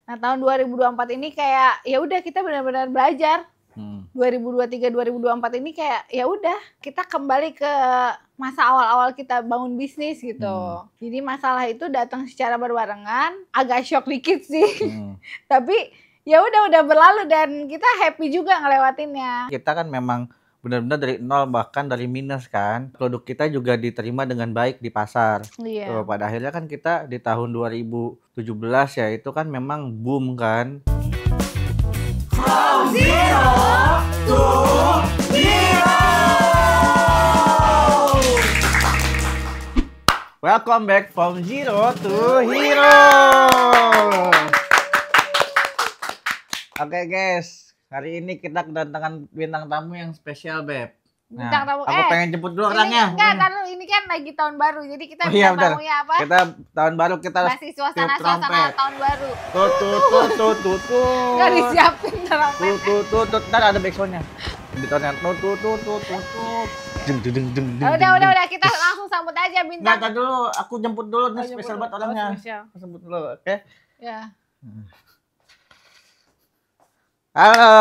Nah, tahun 2024 ini kayak ya udah kita benar-benar belajar. 2023 2024 ini kayak ya udah kita kembali ke masa awal-awal kita bangun bisnis gitu. Jadi masalah itu datang secara berbarengan, agak shock dikit sih. Tapi ya udah berlalu dan kita happy juga ngelewatinnya. Kita kan memang benar-benar dari nol, bahkan dari minus kan. Produk kita juga diterima dengan baik di pasar. Iya. Pada akhirnya kan kita di tahun 2017 ya itu kan memang boom kan. From zero to hero. Welcome back from zero to hero. Oke guys, hari ini kita kedatangan bintang tamu yang spesial, Beb. Bintang tamu. Aku pengen jemput dulu orangnya. Enggak, taruh ini kan lagi tahun baru. Jadi kita Iya, bintang tamunya apa? Kita tahun baru kita masih suasana tahun baru. Tut. Enggak disiapin trompet. Tut. Ntar ada backsoundnya. Di tahunnya tut. Udah kita langsung sambut aja bintang. Nggak, dulu aku jemput dulu nih, spesial banget orangnya. Spesial. Jemput dulu, oke? Ya. Halo.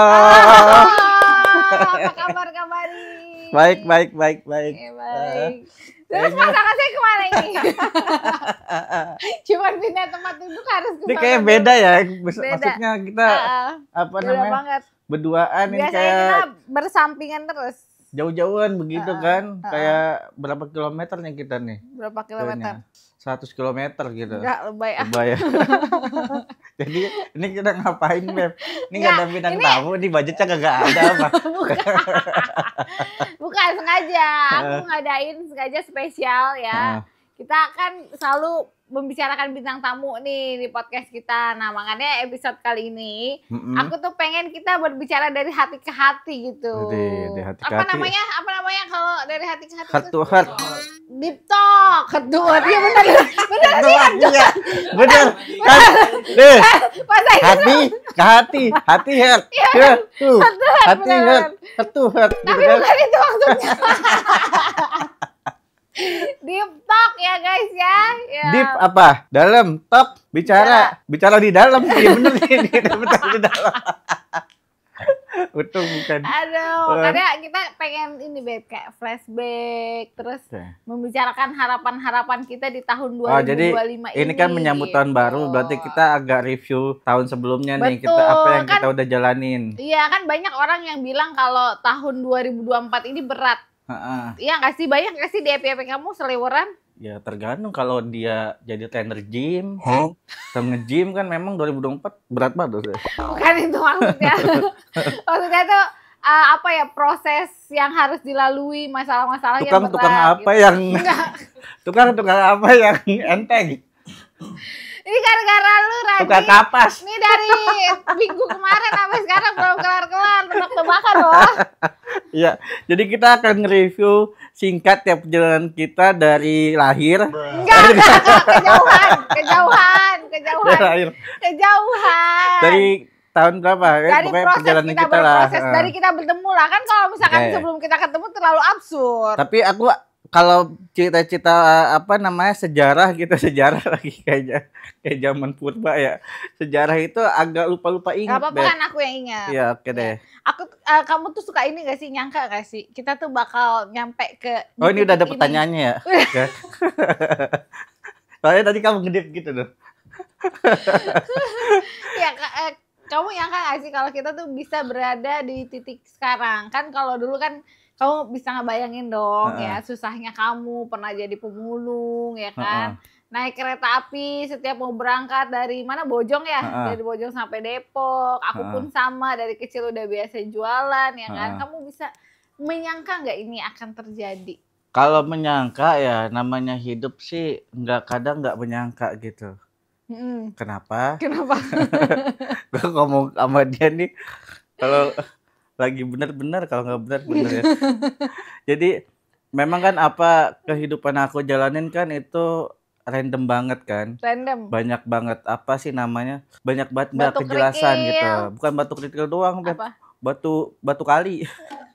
Apa kabar nih? Baik. Baik. Terus masakan saya kemana ini? Cuman pindah tempat duduk harus kemana? Ini kayak beda ya, maksudnya kita apa beda namanya? Banget. Berduaan ini biasanya kayak kita bersampingan terus. Jauh-jauhan begitu kan? Kayak berapa kilometernya kita nih? Berapa kilometer? 100 kilometer gitu. Enggak, lebay. Ya. Jadi ini kita ngapain, Beb? Ini nggak ada bintang tamu, di budgetnya kagak ada apa? Bukan sengaja, aku ngadain sengaja spesial ya. Kita kan selalu membicarakan bintang tamu nih di podcast kita. Nah, makanya episode kali ini aku tuh pengen kita berbicara dari hati ke hati gitu. Dari hati ke Apa hati. namanya kalau dari hati ke hati? Heart to heart. Deep talk. Heart to heart. Iya benar sih. Iya. Benar. Deh. Hati ke hati heart. Tuh. Hati heart. Heart to heart. Tapi bukan itu maksudnya. Deep talk ya guys ya. Deep apa? Dalam, talk, bicara di dalam. Iya bener nih, di dalam. Betul bukan. Aduh, karena kita pengen ini Beb, kayak flashback terus membicarakan harapan-harapan kita di tahun 2025 jadi ini kan menyambut tahun baru, berarti kita agak review tahun sebelumnya nih. Kita apa yang kita udah jalanin. Iya, kan banyak orang yang bilang kalau tahun 2024 ini berat. Iya nggak sih, banyak nggak sih di EP kamu seliweran? Ya tergantung, kalau dia jadi trainer gym, atau nge-gym kan memang 2024 berat banget. Bukan itu maksudnya. Maksudnya tuh apa ya, proses yang harus dilalui, masalah-masalah yang berat. Tukang apa yang enteng? Ini gara-gara lu, Radi. Tukang kapas. Ini dari minggu kemarin sampai sekarang belum kelar-kelar, tebak-tebakan loh. Iya, jadi kita akan nge-review singkat ya perjalanan kita dari lahir. Enggak, kejauhan. Dari tahun berapa? Dari proses perjalanan kita berproses, lah. dari kita bertemu lah. Kan kalau misalkan sebelum kita ketemu terlalu absurd. Tapi aku kalau cita-cita apa namanya sejarah lagi kayak zaman purba ya. Sejarah itu agak lupa ingat. Gak apa-apa kan aku yang ingat. Iya, oke deh. Kamu tuh suka ini gak sih, nyangka gak sih kita tuh bakal nyampe ke ini udah ada pertanyaannya ya. Soalnya tadi kamu ngedip gitu loh. Ya, kamu nyangka gak sih kalau kita tuh bisa berada di titik sekarang? Kan kalau dulu kan kamu bisa ngebayangin dong ya, susahnya kamu pernah jadi pemulung ya kan. Naik kereta api setiap mau berangkat dari mana, Bojong ya, dari Bojong sampai Depok. Aku pun sama, dari kecil udah biasa jualan ya kan. Kamu bisa menyangka nggak ini akan terjadi? Kalau menyangka ya namanya hidup sih kadang nggak menyangka gitu. Kenapa? Gue ngomong sama dia nih, kalau lagi benar-benar, kalau nggak benar ya. Jadi memang kan apa kehidupan aku jalanin kan itu random banget kan. Banyak banget apa sih namanya? Banyak banget nggak kejelasan gitu. Bukan batu kerikil doang, Beb. Batu kali.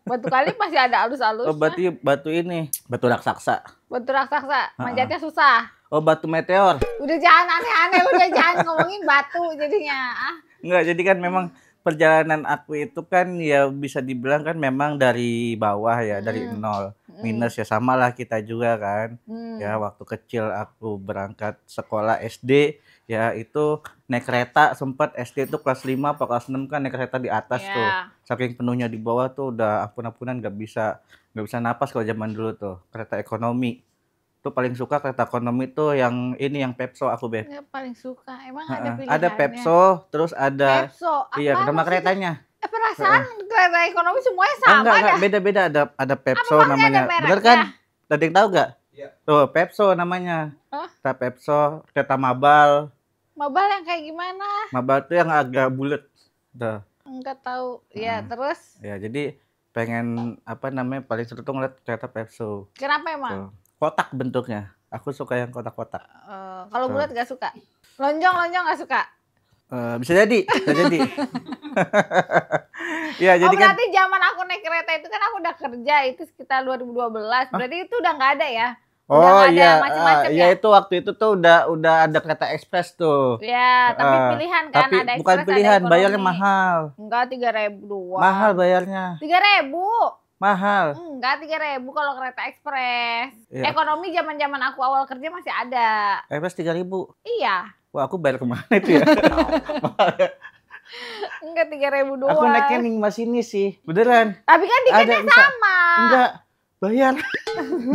Batu kali masih ada alus-alus. Oh, batu ini, batu raksasa. Batu raksasa, manjatnya susah. Oh, batu meteor. Udah jangan aneh-aneh, udah jangan ngomongin batu jadinya. Enggak, jadi kan memang perjalanan aku itu kan ya bisa dibilang kan memang dari bawah ya, dari nol. Minus ya, sama lah kita juga kan. Ya waktu kecil aku berangkat sekolah SD ya itu naik kereta, sempat SD itu kelas 5 atau kelas 6 kan naik kereta di atas tuh. Saking penuhnya di bawah tuh udah ampun-ampunan nggak bisa napas kalau zaman dulu tuh. Kereta ekonomi. Tuh paling suka kereta ekonomi tuh yang ini yang Pepso aku, Beb. Ya, paling suka. Emang ada pilihannya? Ada Pepso, terus ada Pepso. Iya, nama keretanya. Perasaan kereta ekonomi semuanya sama. Enggak, beda-beda. Ada Pepso namanya. Bener kan? Ada yang tahu nggak? Iya. Tuh, Pepso namanya. Kereta Pepso, kereta Mabal. Mabal yang kayak gimana? Mabal tuh yang agak bulat. Tuh. Enggak tahu. Ya, terus? Ya, jadi pengen apa namanya paling seru tuh ngeliat kereta Pepso. Kenapa emang? Tuh. Kotak bentuknya. Aku suka yang kotak-kotak. Kalau bulat nggak suka? Lonjong nggak suka? Bisa jadi. Ya, jadi kan. Berarti zaman aku naik kereta itu kan aku udah kerja itu sekitar 2012. Berarti itu udah nggak ada ya? Oh iya, macam-macam ya itu waktu itu tuh udah ada kereta ekspres tuh. Ya, tapi pilihan kan tapi ada bukan ekspres, pilihan, ada bayarnya mahal. Enggak, 3.000 doang. Mahal bayarnya. 3.000. Mahal. Enggak, 3.000 kalau kereta ekspres. Iya. Ekonomi zaman aku awal kerja masih ada. Ekspres 3.000. Iya. Wah, aku bayar kemana itu ya? Mahal ya. Enggak, 3.000 doang. Aku naiknya nih masinis sih, beneran. Tapi kan tiketnya sama. Enggak, bayar.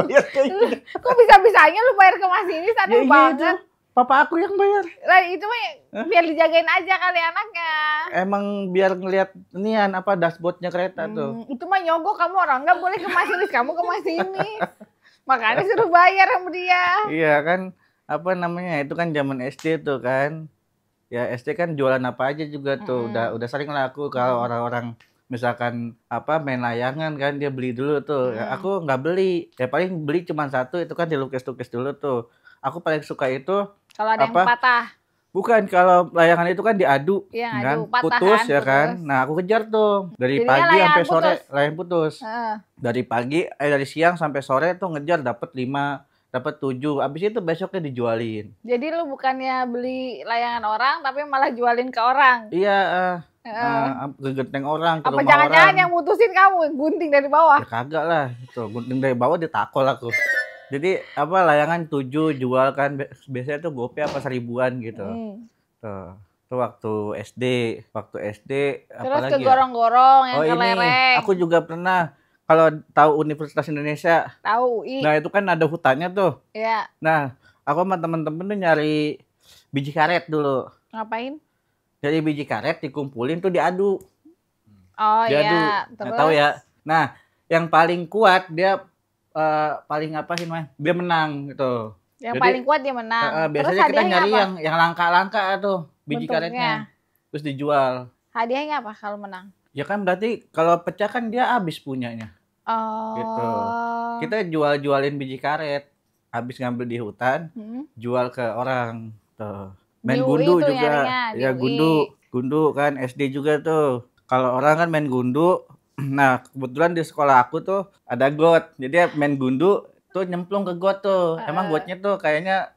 Bayar kayak gitu. Kok bisa-bisanya lu bayar ke masinis? Aneh banget. Itu. Papa aku yang bayar. Lah itu mah biar dijagain aja kali anaknya. Emang biar ngelihat nian apa dashboardnya kereta tuh. Itu mah nyogok, kamu orang nggak boleh ke masinis, kamu ke masinis. Makanya suruh bayar sama dia. Iya kan, apa namanya itu kan zaman SD tuh kan. Ya SD kan jualan apa aja juga tuh. Udah sering lah aku kalau orang-orang misalkan apa main layangan kan dia beli dulu tuh. Ya, aku nggak beli. Ya paling beli cuma satu itu kan dilukis-lukis dulu tuh. Aku paling suka itu kalau ada yang patah. Bukan, kalau layangan itu kan diadu, ya, kan patah, putus kan, ya putus. Kan. Nah aku kejar tuh dari pagi sampai sore layangan putus. Dari siang sampai sore tuh ngejar dapat 5, dapat 7. Abis itu besoknya dijualin. Jadi lu bukannya beli layangan orang tapi malah jualin ke orang. Iya. Gegenteng orang ke apa rumah jangan-jangan orang. Yang mutusin kamu gunting dari bawah? Ya kagak lah, itu gunting dari bawah ditakol aku. Jadi apa layangan 7 jual kan biasanya tuh gope apa 1000-an gitu. Tuh waktu SD terus apalagi ke gorong-gorong yang ke ini lereng. aku juga pernah kalau tahu Universitas Indonesia. Tahu UI. Nah itu kan ada hutannya tuh. Iya. Nah aku sama temen-temen tuh nyari biji karet dulu. Ngapain? Dari biji karet dikumpulin tuh diadu. Iya. Terus tahu ya. Nah yang paling kuat dia paling apa sih man? Dia menang gitu. Yang paling kuat dia menang. Biasanya terus kita nyari apa? yang langka-langka tuh biji bentuknya. karetnya. Terus dijual. Hadiahnya apa kalau menang? Ya kan berarti kalau pecah kan dia habis punyanya. Gitu. Kita jualin biji karet. Habis ngambil di hutan, jual ke orang. Tuh. Main gundu juga. Ya gundu kan SD juga tuh. Kalau orang kan main gundu. Nah, kebetulan di sekolah aku tuh ada got. Jadi main gundu tuh nyemplung ke got tuh. Emang gotnya tuh kayaknya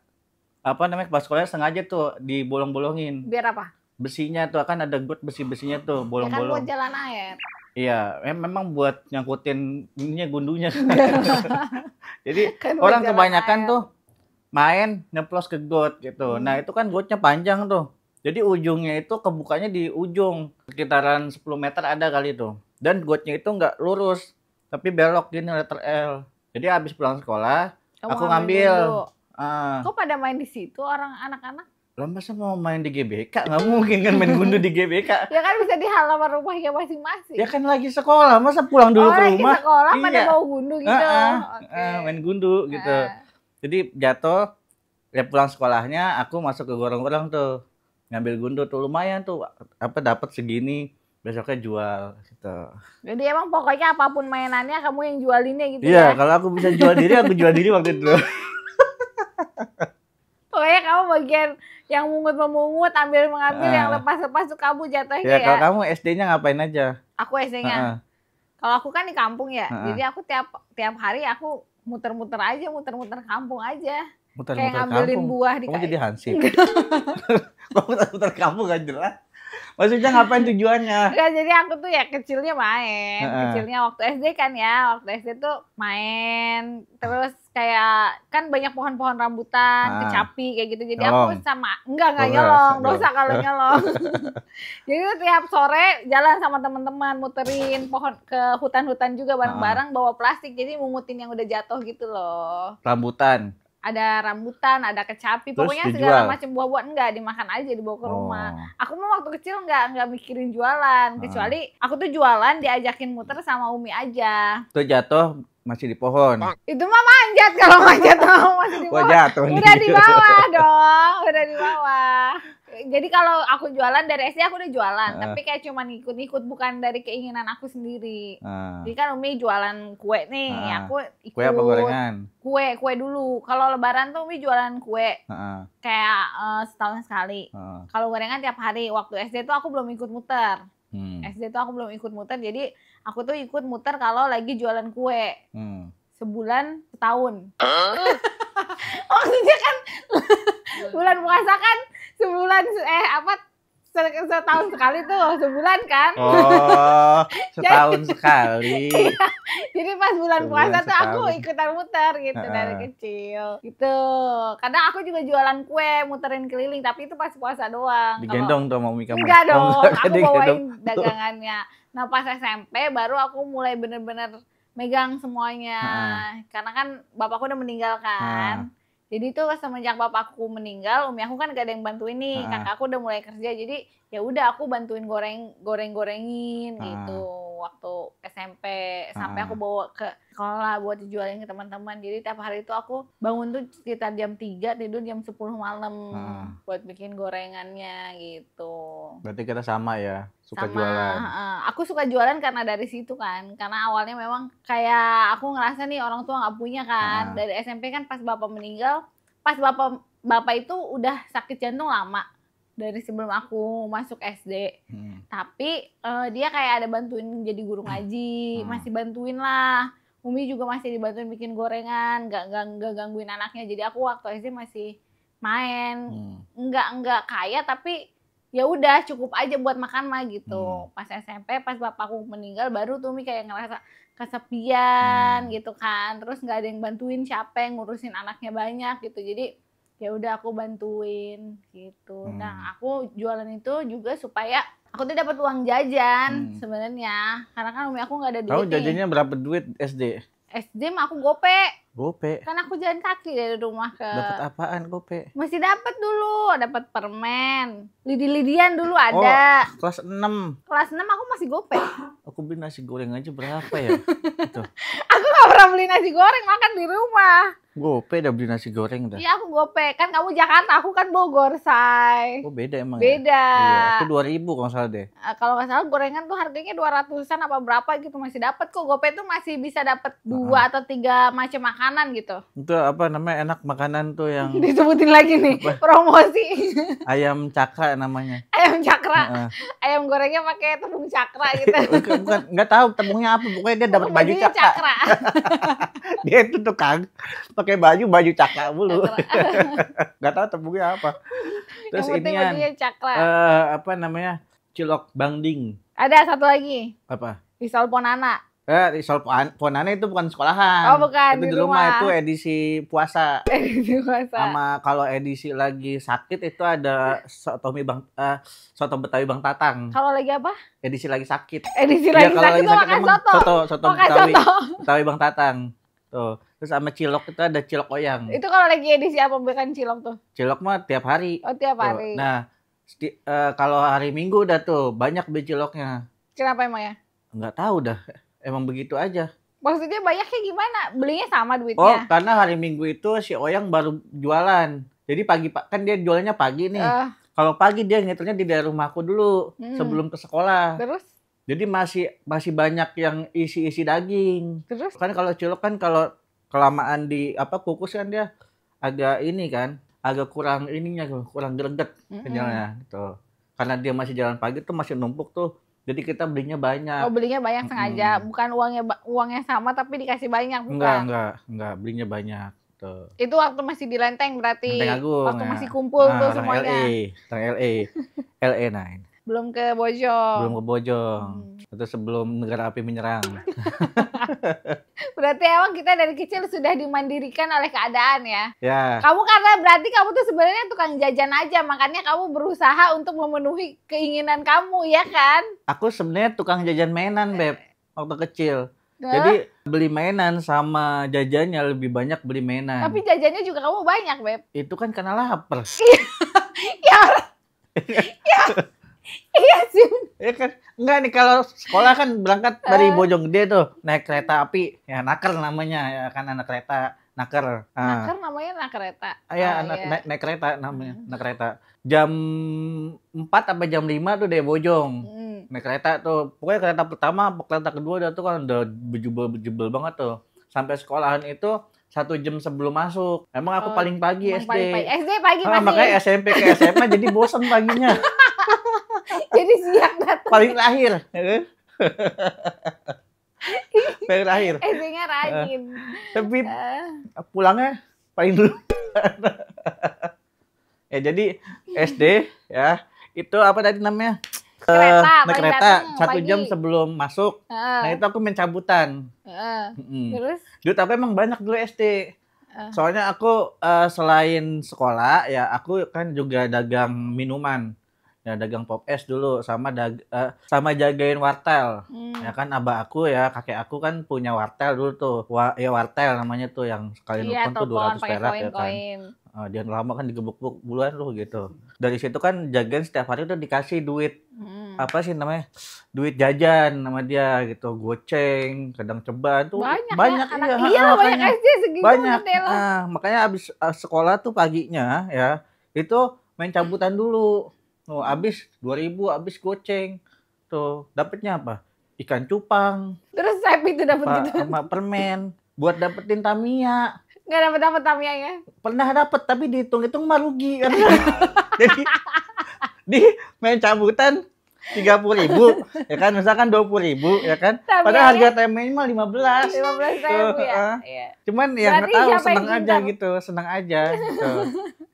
apa namanya pas sekolahnya sengaja tuh dibolong-bolongin. Biar apa? Besinya tuh kan ada got besi-besinya tuh bolong-bolong. Ya kan buat jalan air. Iya, memang buat nyangkutin ininya gundunya. Jadi kan orang kebanyakan tuh main nyeplos ke got gitu. Nah, itu kan gotnya panjang tuh. Jadi ujungnya itu kebukanya di ujung. Sekitaran 10 meter ada kali tuh. Dan gotnya itu nggak lurus, tapi belok gini letter L. Jadi habis pulang sekolah, aku ngambil. Kok pada main di situ orang anak-anak? Lah masa mau main di GBK? Nggak mungkin kan main gundu di GBK. Ya kan bisa di halaman rumahnya masing-masing. Ya kan lagi sekolah, masa pulang dulu ke rumah? Lagi sekolah pada mau gundu gitu. Main gundu gitu. Jadi jatuh, ya pulang sekolahnya aku masuk ke gorong-gorong tuh. Ngambil gundu tuh lumayan tuh, apa dapat segini. Besoknya jual gitu. Jadi emang pokoknya apapun mainannya kamu yang jualinnya gitu ya? Iya, ya? kalau aku bisa jual diri, aku jual diri waktu itu. Pokoknya kamu bagian yang mungut-memungut, ambil-mengambil, yang lepas-lepas tuh kamu jatuhnya ya. Kalau kamu SD-nya ngapain aja? Aku SD-nya. Kalau aku kan di kampung ya, jadi aku tiap hari aku muter-muter kampung aja. Kayak ngambilin buah di kamu jadi hansip. Kamu muter-muter kampung gak jelas. Maksudnya ngapain tujuannya? Enggak, jadi aku tuh ya kecilnya main. Kecilnya waktu SD kan ya. Waktu SD tuh main. Terus kayak kan banyak pohon-pohon rambutan, kecapi kayak gitu. Jadi aku sama enggak nyolong. Dosa kalau nyolong. Jadi tuh tiap sore jalan sama teman-teman muterin pohon ke hutan-hutan juga bareng-bareng bawa plastik. Jadi mungutin yang udah jatuh gitu loh. Rambutan. Ada rambutan, ada kecapi, pokoknya segala macam buah-buahan enggak dimakan aja dibawa ke rumah. Aku mah waktu kecil enggak mikirin jualan, kecuali aku tuh jualan diajakin muter sama Umi aja. Tuh jatuh masih di pohon. Itu mah manjat, kalau manjat masih di bawah. Jatuh udah di bawah dong, udah di bawah. Jadi kalau aku jualan dari SD aku udah jualan, tapi kayak cuma ikut-ikut, bukan dari keinginan aku sendiri. Jadi kan Umi jualan kue nih, aku ikut. Kue apa gorengan? Kue dulu. Kalau Lebaran tuh Umi jualan kue, kayak setahun sekali. Kalau gorengan tiap hari. Waktu SD tuh aku belum ikut muter. SD tuh aku belum ikut muter, jadi aku tuh ikut muter kalau lagi jualan kue. Sebulan setahun. Maksudnya kan bulan puasa kan sebulan setahun sekali tuh, sebulan kan. Oh, setahun sekali. Jadi pas bulan puasa tuh aku ikutan muter gitu dari kecil. Gitu. Kadang aku juga jualan kue, muterin keliling, tapi itu pas puasa doang. Digendong tuh mau Umi kamu. Enggak dong, aku bawain dagangannya. Nah pas SMP baru aku mulai bener-bener megang semuanya. Karena kan bapakku udah meninggal kan. Jadi tuh semenjak bapakku meninggal, Umi aku kan gak ada yang bantuin nih. Kakakku udah mulai kerja, jadi ya udah aku bantuin goreng-gorengin gitu waktu SMP. Sampai aku bawa ke sekolah buat dijualin ke teman-teman. Jadi tiap hari itu aku bangun tuh sekitar jam 3, tidur jam 10 malam buat bikin gorengannya gitu. Berarti kita sama ya, suka jualan. Aku suka jualan karena dari situ kan. Karena awalnya memang kayak aku ngerasa nih orang tua gak punya kan. Dari SMP kan pas bapak meninggal, pas bapak itu udah sakit jantung lama. Dari sebelum aku masuk SD. Tapi dia kayak ada bantuin jadi guru ngaji, masih bantuin lah. Umi juga masih dibantuin bikin gorengan, gak gangguin anaknya. Jadi aku waktu SD masih main, enggak kaya tapi ya udah cukup aja buat makan mah gitu. Pas SMP, pas bapakku meninggal baru tuh Umi kayak ngerasa kesepian gitu kan. Terus nggak ada yang bantuin, siapa yang ngurusin anaknya banyak gitu. Jadi ya udah aku bantuin gitu. Nah aku jualan itu juga supaya aku tuh dapat uang jajan sebenarnya. Karena kan Umi aku nggak ada duit. Kamu jajannya berapa duit SD? SD mah aku gope. Gope. Kan aku jalan kaki dari rumah ke. Dapat apaan gope? Masih dapat dulu, dapat permen. Lidi-lidian dulu ada. Oh, kelas 6. Kelas 6 aku masih gope. Aku beli nasi goreng aja berapa ya? Gitu. Aku gak pernah beli nasi goreng, makan di rumah. Gope udah beli nasi goreng dah. Iya aku gope, kan kamu Jakarta, aku kan Bogor, say. Oh beda emang. Beda. Ya? Iya, aku 2.000 kalau salah deh. Kalau nggak salah gorengan tuh harganya 200-an apa berapa gitu masih dapat kok. Gope tuh masih bisa dapat 2 atau 3 macam makanan gitu. Itu apa namanya, enak makanan tuh yang disebutin lagi nih apa? Promosi. Ayam cakra namanya. Ayam cakra. Ayam gorengnya pakai tepung cakra gitu. Bukan, nggak tahu tepungnya apa, pokoknya dia dapat baju cakra. Dia itu tukang pakai baju cakra mulu. Nggak tahu tepungnya apa. Terus ini apa namanya, cilok bangding. Ada satu lagi. Apa? Risol Ponana. Risol Ponana itu bukan sekolahan. Oh bukan, itu di rumah. Itu edisi puasa. Edisi puasa. Sama kalau edisi lagi sakit itu ada soto Betawi Bang Tatang. Kalau lagi apa? Edisi lagi sakit. Edisi lagi sakit tuh makan soto Betawi Bang Tatang. Tuh. Terus sama cilok itu ada cilok oyang. Itu kalau lagi edisi apa bukan cilok tuh? Cilok mah tiap hari. Oh tiap hari. Nah, kalau hari Minggu udah tuh banyak beli ciloknya. Kenapa emang ya? Enggak tahu dah. Emang begitu aja. Maksudnya banyaknya gimana? Belinya sama duitnya? Oh, karena hari Minggu itu si Oyang baru jualan. Jadi pagi kan dia jualannya pagi nih. Kalau pagi dia ngitungnya di daerah rumahku dulu sebelum ke sekolah. Terus? Jadi masih banyak yang isi daging. Terus? Kan kalau cilok kan kalau kelamaan di kukus kan dia agak ini kan, agak kurang ininya, kurang greget jalannya gitu. Karena dia masih jalan pagi tuh masih numpuk tuh. Jadi kita belinya banyak. Oh, belinya banyak sengaja, bukan uangnya sama tapi dikasih banyak, bukan? Enggak, belinya banyak. Tuh. Itu waktu masih di Lenteng berarti. Lenteng Agung. Waktu masih kumpul tuh semuanya. LA 9. Belum ke Bojong. Itu sebelum negara api menyerang. Berarti emang kita dari kecil sudah dimandirikan oleh keadaan ya. Ya. Kamu karena berarti kamu tuh sebenarnya tukang jajan aja, makanya kamu berusaha untuk memenuhi keinginan kamu ya kan? Aku sebenarnya tukang jajan mainan, Beb, waktu kecil. Jadi beli mainan sama jajannya lebih banyak beli mainan. Tapi jajannya juga kamu banyak, Beb. Itu kan karena lapar. Ya. Iya sih. Ya kan, enggak nih kalau sekolah kan berangkat dari Bojonggede tuh naik kereta api, ya naker namanya ya kan anak kereta naker. Naker namanya anak kereta. Iya, naik kereta namanya, naik kereta. Jam 4 sampai jam 5 tuh dari Bojong. Naik kereta tuh. Pokoknya kereta pertama, kereta kedua udah bejubel banget tuh. Sampai sekolahan itu 1 jam sebelum masuk. Emang aku paling pagi SD. SD pagi masih. Makanya SMP ke SMA jadi bosan paginya. Jadi siang datang. Paling terakhir. Paling terakhir. SD-nya rajin. Tapi pulangnya paling dulu. Ya jadi SD ya. Itu apa tadi namanya? Naik kereta 1 jam sebelum masuk. Nah itu aku main cabutan. Terus? Dulu tapi emang banyak dulu SD. Soalnya aku selain sekolah ya aku kan juga dagang minuman. Ya dagang pop es dulu sama jagain wartel. Ya kan abah aku ya kakek aku kan punya wartel dulu tuh. Ya wartel namanya tuh yang sekali nelfon tuh 200 perak ya kan. Dia lama kan digebuk-gebuk bulan loh gitu. Dari situ kan jagain setiap hari tuh dikasih duit. Apa sih namanya? Duit jajan sama dia gitu. Goceng, kadang ceban tuh banyak ya. Iya banyak SD segitu. Banyak. Makanya abis sekolah tuh paginya ya itu main cabutan dulu. Oh, abis 2.000, abis goceng. Tuh, dapetnya apa? Ikan cupang. Terus Happy itu dapet gitu. Sama permen. Buat dapetin Tamiya. Nggak dapet Tamiyanya? Pernah dapet, tapi dihitung-hitung mah rugi. Kan? Jadi, di main cabutan 30.000, ya kan? Misalkan 20.000, ya kan? Padahal harga Tamiyanya mah 15. 15.000 ya? Cuman ya nggak tahu, seneng aja gitu. Seneng aja gitu.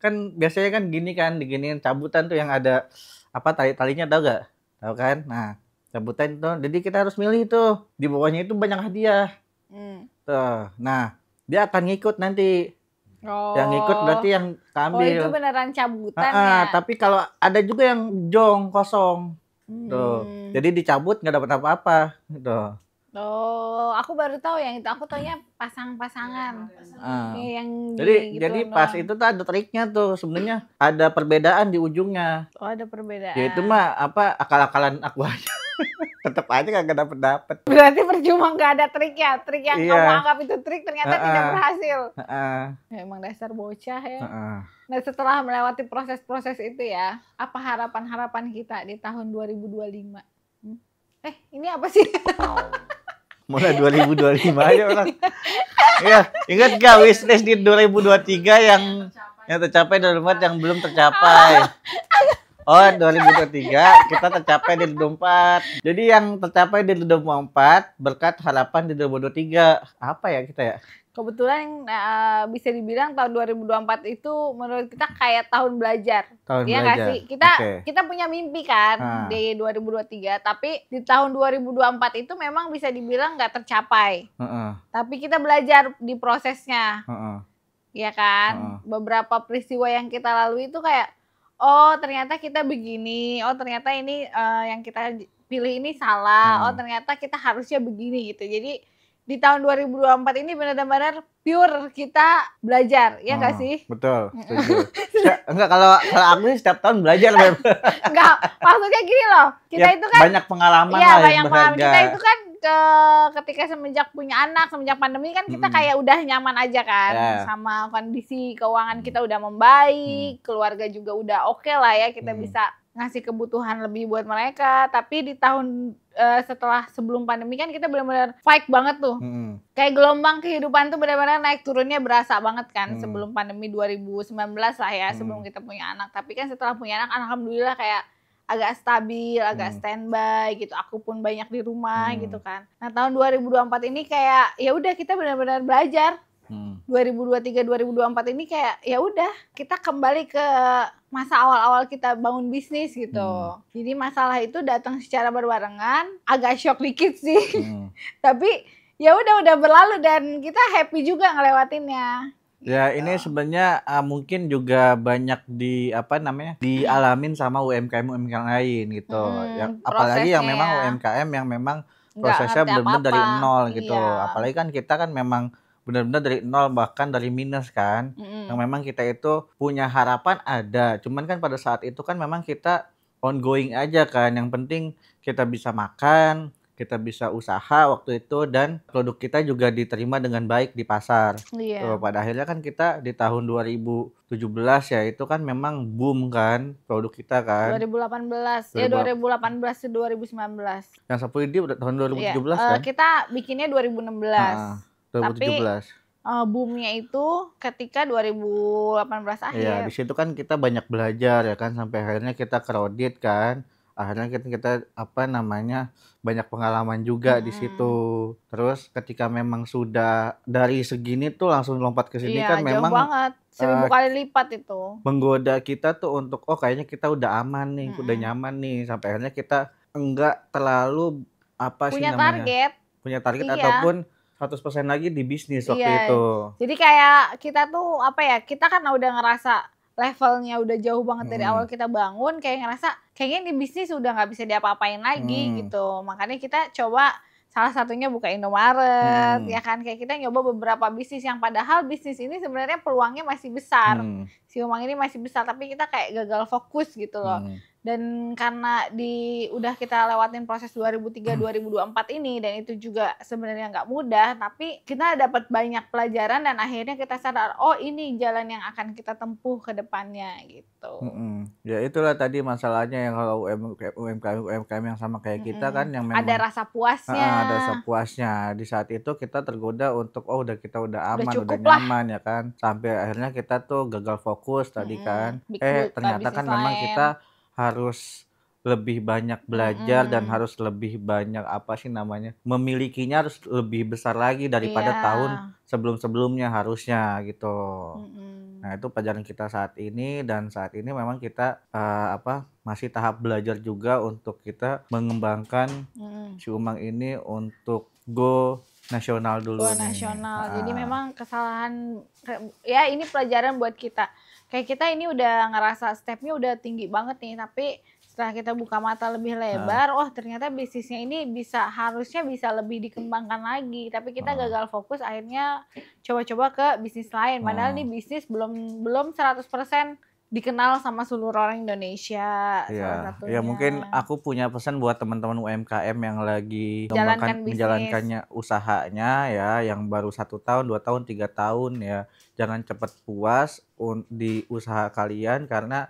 Kan biasanya kan gini kan diginiin cabutan tuh yang ada apa talinya tahu gak? Tahu kan? Nah cabutan itu jadi kita harus milih tuh di bawahnya itu banyak hadiah. Tuh, nah dia akan ngikut nanti. Yang ngikut berarti yang ambil. Oh itu beneran cabutan ya? Tapi kalau ada juga yang jong kosong. Tuh, jadi dicabut nggak dapat apa-apa. Tuh. Oh, aku baru tahu yang itu. Aku taunya pasang-pasangan. Jadi pas itu tuh ada triknya tuh. Sebenarnya ada perbedaan di ujungnya. Oh, ada perbedaan. Ya itu mah apa akal-akalan aku aja. Tetap aja kagak dapet. Berarti percuma nggak ada triknya. Trik yang kamu anggap itu trik ternyata tidak berhasil. Emang dasar bocah ya. Nah setelah melewati proses-proses itu ya, apa harapan-harapan kita di tahun 2025? Ini apa sih? Mulai 2025 aja orang. Ya, ingat gak wishlist di 2023 yang tercapai dan yang belum tercapai? Oh, 2023 kita tercapai di 2024. Jadi yang tercapai di 2024 berkat harapan di 2023. Apa ya kita ya? Kebetulan bisa dibilang tahun 2024 itu menurut kita kayak tahun belajar. Iya nggak sih? Kita punya mimpi kan di 2023, tapi di tahun 2024 itu memang bisa dibilang nggak tercapai. Tapi kita belajar di prosesnya. Ya kan? Beberapa peristiwa yang kita lalui itu kayak, oh ternyata kita begini, oh ternyata ini yang kita pilih ini salah, oh ternyata kita harusnya begini gitu. Jadi di tahun 2024 ini benar-benar pure kita belajar, ya nggak sih? Betul, setuju. Enggak, kalau aku sih setiap tahun belajar, Beb. Enggak, maksudnya gini loh, kita itu kan banyak pengalaman ya, lah banyak pengalaman. Kita itu kan ketika semenjak punya anak, semenjak pandemi kan kita kayak udah nyaman aja kan, sama kondisi keuangan kita udah membaik, keluarga juga udah oke lah ya, kita bisa ngasih kebutuhan lebih buat mereka. Tapi di tahun setelah sebelum pandemi kan kita benar-benar fight banget tuh. Kayak gelombang kehidupan tuh benar-benar naik turunnya berasa banget kan sebelum pandemi 2019 lah ya, sebelum kita punya anak. Tapi kan setelah punya anak alhamdulillah kayak agak stabil, agak standby gitu. Aku pun banyak di rumah gitu kan. Nah, tahun 2024 ini kayak ya udah kita benar-benar belajar. 2023 2024 ini kayak ya udah kita kembali ke masa awal-awal kita bangun bisnis gitu. Jadi masalah itu datang secara berbarengan, agak shock dikit sih. Tapi ya udah berlalu dan kita happy juga ngelewatinnya. Ya gitu. Ini sebenarnya mungkin juga banyak dialamin sama UMKM lain gitu. Apalagi yang memang UMKM yang memang prosesnya benar-benar dari nol gitu. Apalagi kan kita kan memang benar-benar dari nol bahkan dari minus kan. Yang memang kita itu punya harapan ada. Cuman kan pada saat itu kan memang kita ongoing aja kan. Yang penting kita bisa makan, kita bisa usaha waktu itu dan produk kita juga diterima dengan baik di pasar. Tuh, pada akhirnya kan kita di tahun 2017 ya itu kan memang boom kan produk kita kan. 2018 ke 2019. Yang Sapu Lidi udah tahun 2017 kan? Kita bikinnya 2016. 2017. Tapi boomnya itu ketika 2018 akhir. Iya, di situ kan kita banyak belajar ya kan sampai akhirnya kita kredit kan. Akhirnya kita banyak pengalaman juga di situ. Terus ketika memang sudah dari segini tuh langsung lompat ke sini kan memang jauh banget. 1000 kali lipat itu. Menggoda kita tuh untuk kayaknya kita udah aman nih, udah nyaman nih sampai akhirnya kita enggak terlalu punya target ataupun 100% lagi di bisnis waktu itu. Jadi kayak kita tuh kita kan udah ngerasa levelnya udah jauh banget dari awal kita bangun, kayak ngerasa kayaknya di bisnis udah nggak bisa diapa-apain lagi gitu. Makanya kita coba salah satunya buka Indomaret, ya kan, kayak kita nyoba beberapa bisnis yang padahal bisnis ini sebenarnya peluangnya masih besar. Si Umang ini masih besar, tapi kita kayak gagal fokus gitu loh. Dan karena udah kita lewatin proses 2003-2024 ini, dan itu juga sebenarnya nggak mudah, tapi kita dapat banyak pelajaran dan akhirnya kita sadar, ini jalan yang akan kita tempuh ke depannya gitu. Ya itulah tadi masalahnya yang kalau UMKM yang sama kayak kita kan yang memang ada rasa puasnya. Ada rasa puasnya. Di saat itu kita tergoda untuk kita udah aman, udah nyaman ya kan. Sampai akhirnya kita tuh gagal fokus tadi kan. Ternyata kan memang kita harus lebih banyak belajar dan harus lebih banyak memilikinya harus lebih besar lagi daripada tahun sebelum-sebelumnya harusnya gitu. Nah itu pelajaran kita saat ini, dan saat ini memang kita masih tahap belajar juga untuk kita mengembangkan si Umang ini untuk go nasional dulu nih. Jadi memang kesalahan ini pelajaran buat kita. Kayak kita ini udah ngerasa stepnya udah tinggi banget nih, tapi setelah kita buka mata lebih lebar, ternyata bisnisnya ini harusnya bisa lebih dikembangkan lagi. Tapi kita gagal fokus, akhirnya coba-coba ke bisnis lain. Padahal nih bisnis belum 100% dikenal sama seluruh orang Indonesia. Ya mungkin aku punya pesan buat teman-teman UMKM yang lagi menjalankannya usahanya ya, yang baru 1 tahun, 2 tahun, 3 tahun ya. Jangan cepat puas di usaha kalian, karena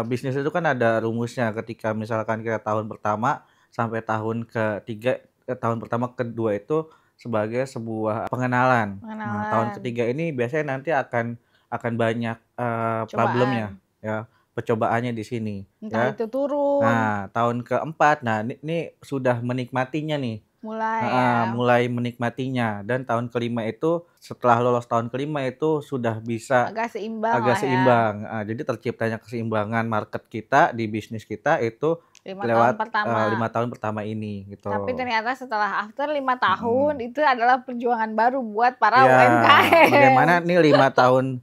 bisnis itu kan ada rumusnya. Ketika misalkan kita tahun pertama sampai tahun ketiga, tahun pertama kedua itu sebagai sebuah pengenalan. Nah, tahun ketiga ini biasanya nanti akan banyak problemnya ya, percobaannya di sini. Entah itu turun. Nah, tahun keempat, ini sudah menikmatinya nih. Mulai menikmatinya, dan tahun kelima itu setelah lolos tahun kelima itu sudah bisa agak seimbang. Jadi terciptanya keseimbangan market kita di bisnis kita itu 5 tahun pertama ini gitu. Tapi ternyata setelah 5 tahun itu adalah perjuangan baru buat para UMKM. Bagaimana nih 5 tahun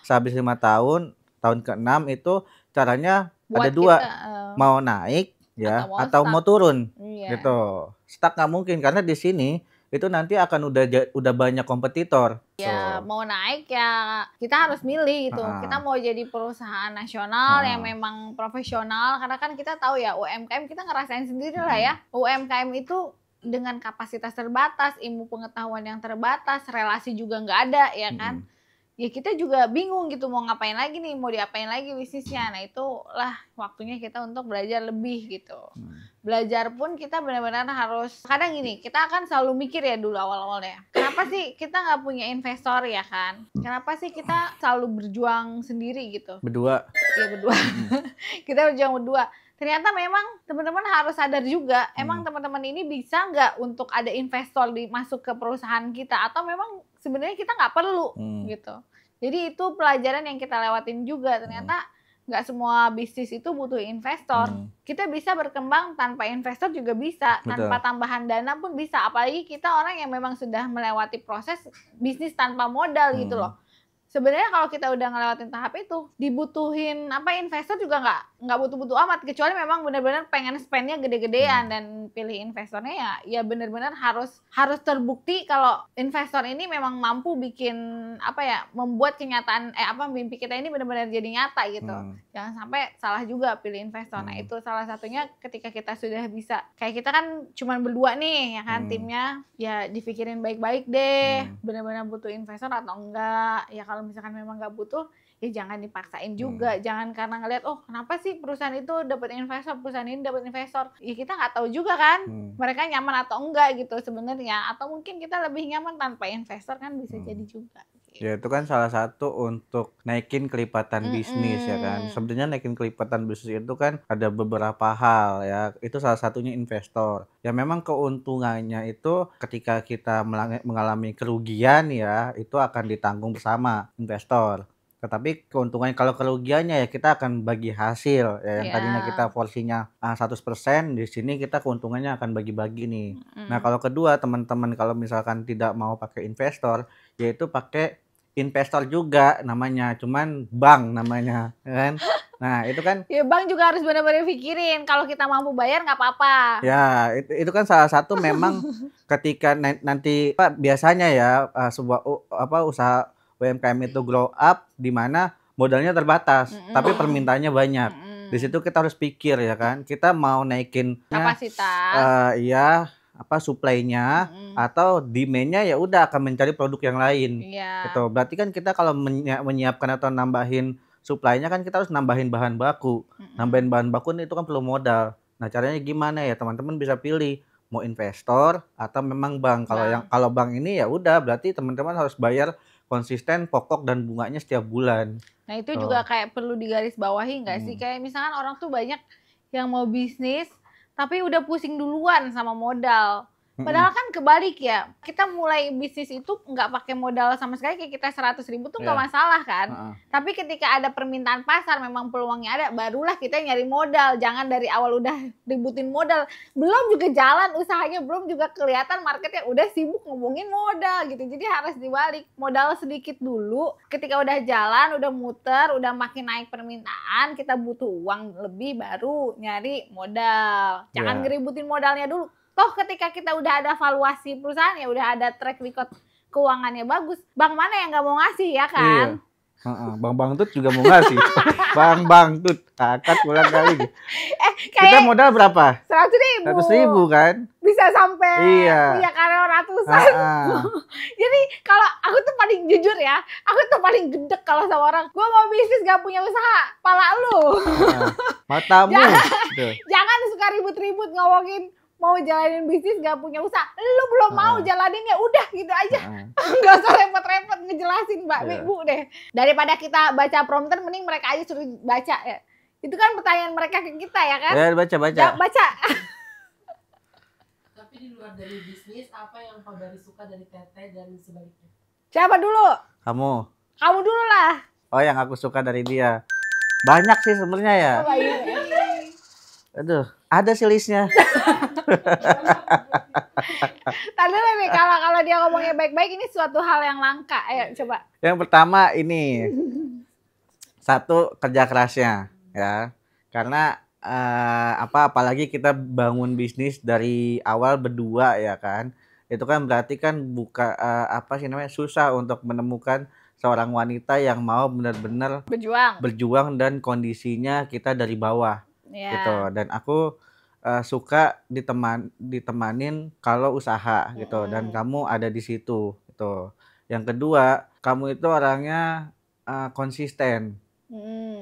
sehabis 5 tahun, tahun ke-6 itu caranya buat ada 2, mau naik ya atau mau turun gitu. Stuck nggak mungkin, karena di sini itu nanti akan udah banyak kompetitor. Mau naik ya kita harus milih gitu. Kita mau jadi perusahaan nasional yang memang profesional, karena kan kita tahu ya UMKM kita ngerasain sendiri lah ya. UMKM itu dengan kapasitas terbatas, ilmu pengetahuan yang terbatas, relasi juga nggak ada ya kan. ya kita juga bingung gitu mau ngapain lagi nih, mau diapain lagi bisnisnya. Nah itulah waktunya kita untuk belajar lebih gitu. Belajar pun kita benar-benar harus, kadang gini, kita akan selalu mikir ya dulu awal-awalnya, kenapa sih kita nggak punya investor ya kan? Kenapa sih kita selalu berjuang sendiri gitu? Berdua. Iya berdua. Kita berjuang berdua. Ternyata memang teman-teman harus sadar juga, emang teman-teman ini bisa nggak untuk ada investor masuk ke perusahaan kita, atau memang sebenarnya kita nggak perlu gitu. Jadi itu pelajaran yang kita lewatin juga, ternyata nggak semua bisnis itu butuh investor. Kita bisa berkembang tanpa investor juga bisa, tanpa tambahan dana pun bisa. Apalagi kita orang yang memang sudah melewati proses bisnis tanpa modal gitu loh. Sebenarnya kalau kita udah ngelewatin tahap itu, dibutuhin investor juga nggak butuh-butuh amat, kecuali memang benar-benar pengen spendnya gede-gedean dan pilih investornya ya benar-benar harus terbukti kalau investor ini memang mampu bikin membuat kenyataan mimpi kita ini benar-benar jadi nyata gitu. Jangan sampai salah juga pilih investor. Nah itu salah satunya ketika kita sudah bisa, kayak kita kan cuman berdua nih ya kan timnya, ya dipikirin baik-baik deh, benar-benar butuh investor atau enggak. Ya kalau misalkan memang nggak butuh, ya jangan dipaksain juga. Jangan karena ngelihat, oh kenapa sih perusahaan itu dapat investor, perusahaan ini dapat investor. Ya kita nggak tahu juga kan, mereka nyaman atau enggak gitu sebenarnya. Atau mungkin kita lebih nyaman tanpa investor kan bisa jadi juga. Ya itu kan salah satu untuk naikin kelipatan bisnis ya kan. Sebenarnya naikin kelipatan bisnis itu kan ada beberapa hal ya. Itu salah satunya investor. Ya memang keuntungannya itu ketika kita mengalami kerugian ya itu akan ditanggung bersama investor. Tetapi keuntungannya kalau kerugiannya ya kita akan bagi hasil ya, yang tadinya kita porsinya 100%, di sini kita keuntungannya akan bagi-bagi nih. Nah kalau kedua teman-teman kalau misalkan tidak mau pakai investor, yaitu pakai investor juga namanya, cuman bank namanya kan. Nah itu kan ya bank juga harus benar-benar pikirin kalau kita mampu bayar nggak apa-apa ya. Itu kan salah satu memang ketika nanti biasanya ya sebuah usaha UMKM itu grow up di mana modalnya terbatas tapi permintaannya banyak. Di situ kita harus pikir ya kan, kita mau naikin kapasitas supply-nya atau demand-nya, ya udah akan mencari produk yang lain. Gitu. Berarti kan kita kalau menyiapkan atau nambahin supply-nya kan kita harus nambahin bahan baku. Nambahin bahan baku itu kan perlu modal. Nah, caranya gimana ya? Teman-teman bisa pilih mau investor atau memang bank. Kalau bank ini ya udah berarti teman-teman harus bayar konsisten pokok dan bunganya setiap bulan. Nah, itu juga kayak perlu digarisbawahi nggak sih? Kayak misalkan orang tuh banyak yang mau bisnis tapi udah pusing duluan sama modal. Padahal kan kebalik ya, kita mulai bisnis itu nggak pakai modal sama sekali, kayak kita 100.000 tuh nggak masalah kan. Tapi ketika ada permintaan pasar, memang peluangnya ada, barulah kita nyari modal. Jangan dari awal udah ributin modal, belum juga jalan usahanya, belum juga kelihatan marketnya, udah sibuk ngomongin modal gitu. Jadi harus dibalik, modal sedikit dulu, ketika udah jalan, udah muter, udah makin naik permintaan, kita butuh uang lebih, baru nyari modal. Jangan ngeributin modalnya dulu. Toh ketika kita udah ada valuasi perusahaan, ya udah ada track record keuangannya bagus, bank mana yang nggak mau ngasih ya kan? Iya. Bang Tut juga mau ngasih. Bang Tut akad ulang kali. Kita modal berapa? 100.000 kan? Bisa sampai karyawan ratusan. Jadi kalau aku tuh paling jujur ya, aku tuh paling gedek kalau sama orang, gue mau bisnis gak punya usaha, pala lu. Matamu. Jangan suka ribut-ribut ngomongin mau jalanin bisnis gak punya usaha, lu belum mau jalanin ya udah gitu aja. Gak usah repot-repot ngejelasin Bu deh. Daripada kita baca prompter, mending mereka aja suruh baca ya. Itu kan pertanyaan mereka ke kita ya kan? Ya baca. Tapi di luar dari bisnis, apa yang kau dari suka dari Teteh dan sebaliknya? Siapa dulu? Kamu dulu lah. Oh, yang aku suka dari dia banyak sih sebenarnya ya. Aduh, ada sih listnya. Tadi nih kalau dia ngomongnya baik-baik, ini suatu hal yang langka. Ayo coba. Yang pertama ini, satu, kerja kerasnya ya. Karena apalagi kita bangun bisnis dari awal berdua ya kan. Itu kan berarti kan susah untuk menemukan seorang wanita yang mau benar-benar berjuang dan kondisinya kita dari bawah. Gitu. Dan aku suka ditemanin kalau usaha gitu, dan kamu ada di situ gitu. Yang kedua, kamu itu orangnya konsisten.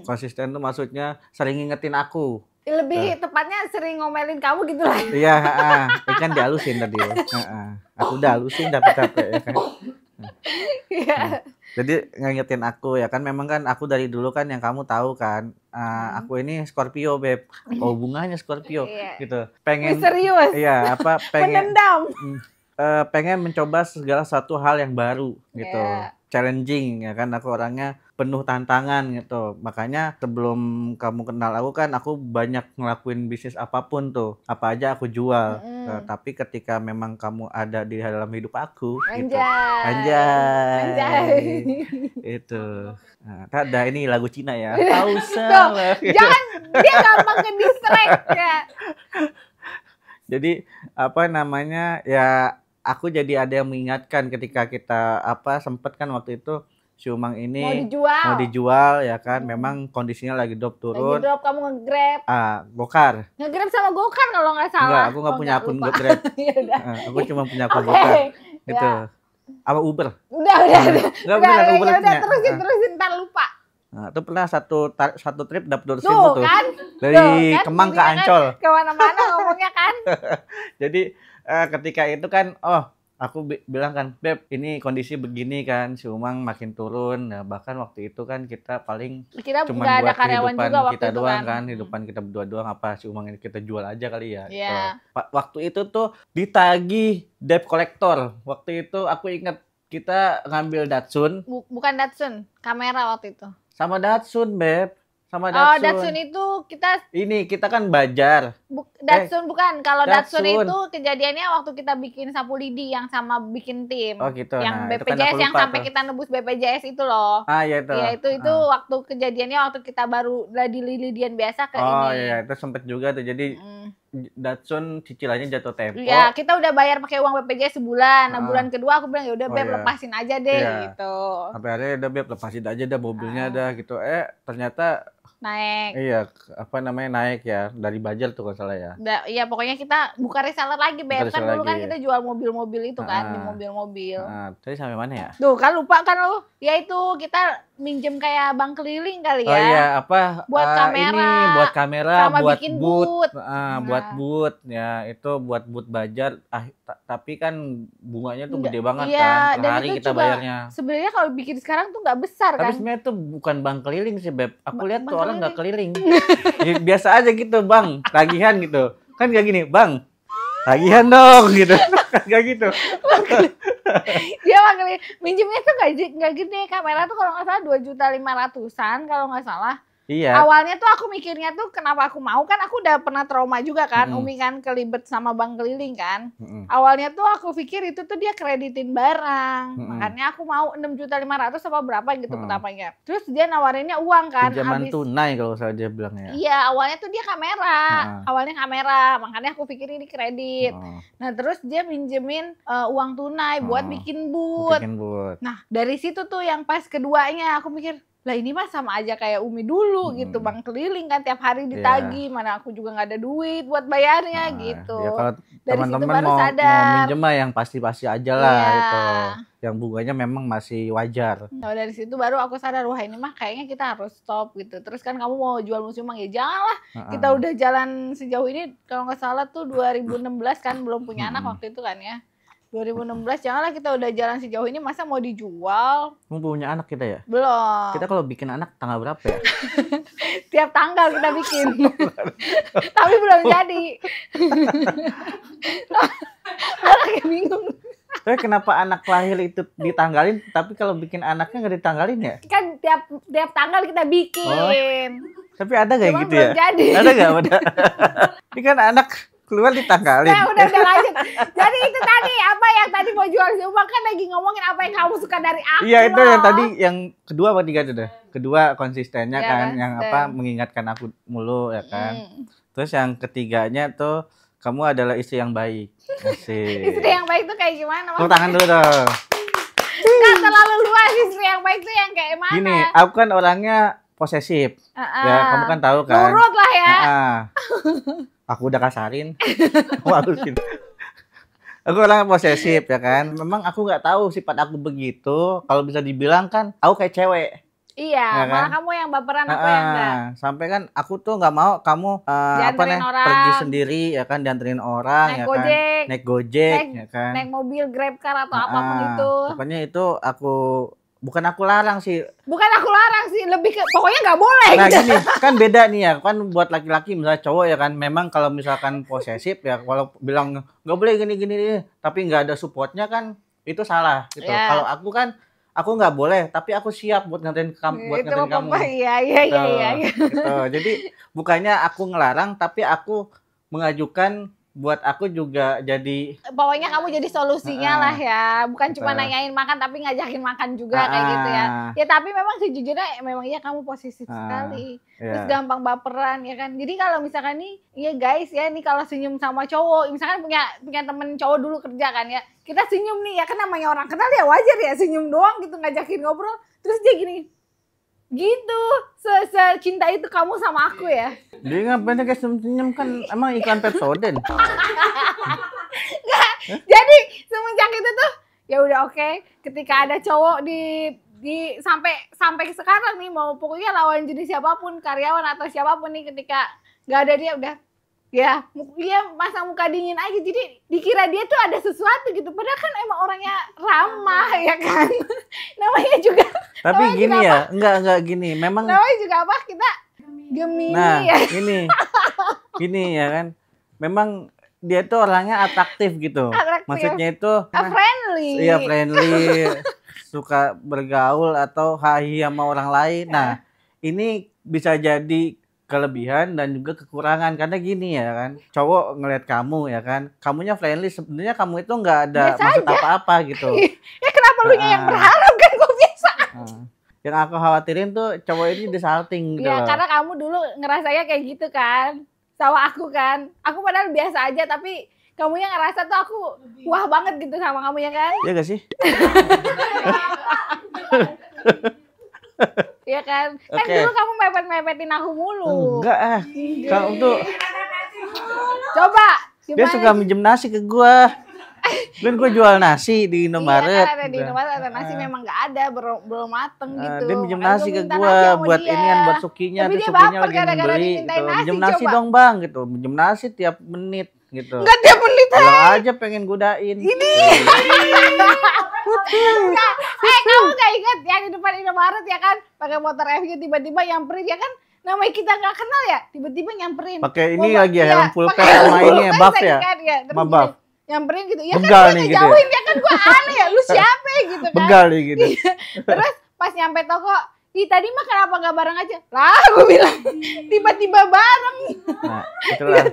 Konsisten tuh maksudnya sering ngingetin aku. Lebih tepatnya sering ngomelin kamu gitu lah. Iya, kan dihalusin tadi. Aku udah halusin tapi capek ya kan. Iya. Jadi ngingetin aku ya kan, memang kan aku dari dulu kan yang kamu tahu kan, aku ini Scorpio Beb. Oh, hubungannya Scorpio gitu. Pengen serius. Iya, pengen menendam. Pengen mencoba segala satu hal yang baru gitu. Challenging ya kan, aku orangnya penuh tantangan gitu. Makanya sebelum kamu kenal aku kan aku banyak ngelakuin bisnis apapun tuh. Apa aja aku jual. Tapi ketika memang kamu ada di dalam hidup aku gitu. Anjay. Itu. Nah, ada ini lagu Cina ya. Pausa. Jangan, dia gampang ke distract ya. Jadi apa namanya ya, aku jadi ada yang mengingatkan ketika kita sempet kan waktu itu si Umang ini mau dijual ya kan, memang kondisinya lagi drop turun. Lagi drop, kamu nge-grab. Gokar. Nge-grab sama Gokar kalau nggak salah. Enggak, aku nggak punya akun Grab. Aku cuma punya akun Gokar. Itu. Apa Uber? Udah. Enggak benar Uber. Udah terusin ntar lupa. Nah, itu pernah satu trip dapat 200.000 tuh. Kan? Dari Kemang ke Ancol. Kan, kemana-mana ngomongnya kan. Jadi ketika itu kan, aku bilang kan, Beb, ini kondisi begini kan, si Umang makin turun. Nah, bahkan waktu itu kan kita paling cuma buat ada karyawan kehidupan juga kita doang kan, kehidupan kita berdua doang, apa si Umang ini kita jual aja kali ya. Yeah. Waktu itu tuh ditagih debt collector. Waktu itu aku ingat kita ngambil Datsun. Bukan Datsun, kamera waktu itu. Sama Datsun, Beb. Sama Datsun. Oh, Datsun itu kita kan Bajar. Datsun bukan. Kalau Datsun itu kejadiannya waktu kita bikin sapu lidi yang sama bikin tim. Oh gitu. Yang BPJS yang sampai kita nebus BPJS itu loh. Iya itu. Iya itu waktu kejadiannya waktu kita baru di lidian biasa ke ini. Oh iya, itu sempet juga tuh. Jadi Datsun cicilannya jatuh tempo. Iya, kita udah bayar pakai uang BPJS sebulan. Nah, bulan kedua aku bilang ya udah Beb, lepasin aja deh gitu. Sampai akhirnya udah Beb, lepasin aja dah mobilnya dah gitu. Ternyata naik. Iya, naik ya dari Bajar tuh kalau salah ya. Iya, pokoknya kita buka reseller lagi, Beb. Kan dulu kan kita jual mobil-mobil itu kan, di mobil-mobil. Tadi sampai mana ya? Tuh, kan lupa kan lu. Ya itu kita minjem kayak bank keliling kali ya. Oh iya, buat kamera. Ini buat kamera, sama buat bikin boot. Buat boot ya, itu buat boot Bajar. Tapi kan bunganya tuh gede banget kan. Per hari kita bayarnya. Sebenarnya kalau bikin sekarang tuh nggak besar kan. Tapi sebenarnya tuh bukan bank keliling sih, Beb. Aku lihat tuh orang nggak keliling. Ya, biasa aja gitu, Bang. Tagihan gitu. Kan kayak gini, Bang. Tagihan dong gitu. Kayak gitu. Dia manggil minjemnya tuh nggak gede. Kamera tuh kalau nggak salah 2.500.000-an kalau nggak salah. Iya. Awalnya tuh aku mikirnya tuh kenapa aku mau, kan aku udah pernah trauma juga kan. Umi kan kelibet sama bank keliling kan. Awalnya tuh aku pikir itu tuh dia kreditin barang. Makanya aku mau 6.500.000 apa berapa gitu pertamanya. Terus dia nawarinnya uang kan. Pinjaman tunai kalau saya dia bilangnya. Iya, awalnya tuh dia kamera. Awalnya kamera, makanya aku pikir ini kredit. Nah, terus dia minjemin uang tunai buat bikin boot. Nah, dari situ tuh yang pas keduanya aku mikir, lah ini mah sama aja kayak Umi dulu gitu, bang keliling kan tiap hari ditagi, mana aku juga nggak ada duit buat bayarnya gitu. Ya kalau dari situ baru mau sadar. minjem mah yang pasti-pasti aja lah itu, yang bunganya memang masih wajar. Nah, dari situ baru aku sadar, wah ini mah kayaknya kita harus stop gitu. Terus kan kamu mau jual museum, ya janganlah, kita udah jalan sejauh ini, kalau nggak salah tuh 2016 kan, belum punya anak waktu itu kan ya. 2016, janganlah kita udah jalan sejauh ini, masa mau dijual? Mau punya anak kita ya? Belum. Kita kalau bikin anak tanggal berapa ya? Tiap tanggal kita bikin. Tapi belum jadi. Lagi bingung. Tapi kenapa anak lahir itu ditanggalin, tapi kalau bikin anaknya nggak ditanggalin ya? Kan tiap tanggal kita bikin. Tapi ada nggak gitu ya? Jadi. Ada nggak? Ini kan anak keluar ditanggalin. Nah, udah lanjut. Jadi itu tadi apa yang tadi mau jual si Umang kan lagi ngomongin apa yang kamu suka dari aku. Iya, itu yang tadi yang kedua apa tiga tuh? Kedua konsistennya ya, kan, yang mengingatkan aku mulu ya kan. Terus yang ketiganya tuh kamu adalah istri yang baik. Asik. Istri yang baik tuh kayak gimana? Tepuk tangan dulu dong. Kan terlalu luas, istri yang baik tuh yang kayak mana? Gini, aku kan orangnya posesif. Ya, kamu kan tahu kan. Nurut lah ya. Aku udah kasarin. Aku halusin. Aku orang posesif ya kan. Memang aku nggak tahu sifat aku begitu. Kalau bisa dibilang kan, aku kayak cewek. Iya, Ya kan? malah kamu yang baperan, aku yang enggak. Sampai kan aku tuh nggak mau kamu pergi sendiri ya kan, dianterin orang naik ya gojek, kan, naik gojek ya kan, naik mobil Grab car atau apapun itu. Pokoknya itu bukan aku larang sih. Bukan aku larang sih, lebih ke pokoknya nggak boleh. Nah gini, kan beda nih ya, kan buat laki-laki misalnya cowok ya kan, memang kalau misalkan posesif ya, kalau bilang nggak boleh gini, tapi nggak ada supportnya kan, itu salah gitu. Yeah. Kalau aku kan, aku nggak boleh, tapi aku siap buat nganterin kamu, Iya. Gitu. Jadi bukannya aku ngelarang, tapi aku mengajukan buat aku juga jadi. Pokoknya kamu jadi solusinya lah ya, bukan cuma nanyain makan tapi ngajakin makan juga kayak gitu ya. Ya tapi memang sejujurnya memang iya kamu posesif sekali. Terus gampang baperan ya kan. Jadi kalau misalkan nih, ya guys ya nih kalau senyum sama cowok, misalkan punya temen cowok dulu kerja kan ya, kita senyum nih ya kan namanya orang kenal ya wajar ya senyum doang gitu ngajakin ngobrol, terus dia gini. Gitu, secinta itu kamu sama aku ya. Dia ngapain kayak senyum kan emang iklan Pepsodent. Enggak. Jadi semenjak itu tuh ya udah oke. Ketika ada cowok di sampai sekarang nih mau pokoknya lawan jenis siapapun, karyawan atau siapapun nih ketika nggak ada dia udah ya masa muka dingin aja, jadi dikira dia tuh ada sesuatu gitu, padahal kan emang orangnya ramah ya kan. Namanya juga tapi gini ya, enggak gini, memang namanya juga apa, kita Gemini ya. Gini ya kan, memang dia tuh orangnya atraktif gitu. Maksudnya itu friendly. Iya friendly, suka bergaul atau hahi sama orang lain. Nah ini bisa jadi kelebihan dan juga kekurangan, karena gini ya kan, cowok ngelihat kamu ya kan, kamunya friendly, sebenarnya kamu itu nggak ada biasa maksud apa-apa gitu. Ya kenapa lu yang berharap kan, gue biasa. Yang aku khawatirin tuh cowok ini disalting gitu. Ya karena kamu dulu ngerasanya kayak gitu kan, sama aku kan, aku padahal biasa aja tapi kamunya ngerasa tuh aku wah banget gitu sama kamu ya kan? Iya gak sih? Iya kan? Kan dulu kamu mepet-mepetin aku mulu. Enggak kamu tuh. Coba. Dia suka minjem nasi ke gua. Kan gua jual nasi di Indomaret. Iya kan ada di Indomaret, ada nasi memang nggak ada, belum mateng gitu. Dia minjem nasi ke gua buat inian, buat sukinya. Tapi terus dia sukinya baper lagi gara-gara membeli. dimintain nasi, Minjem nasi dong bang gitu. Minjem nasi tiap menit gitu. Enggak tiap menit. Kalau aja pengen godain. Ini. Kamu gak ingat ya di depan Indomaret ya kan, pakai motor FG tiba-tiba nyamperin ya kan, namanya kita nggak kenal ya, tiba-tiba nyamperin. Pakai ini lagi ya, helm full face sama ini ya, buff ya, sama buff. Nyamperin gitu, ya begal kan gue ngejauhin gitu ya kan, gue aneh ya, lu siapa gitu kan. Begal nih gitu. Terus pas nyampe toko, ih tadi mah kenapa nggak bareng aja? Lah gue bilang, tiba-tiba bareng. Nah, itulah.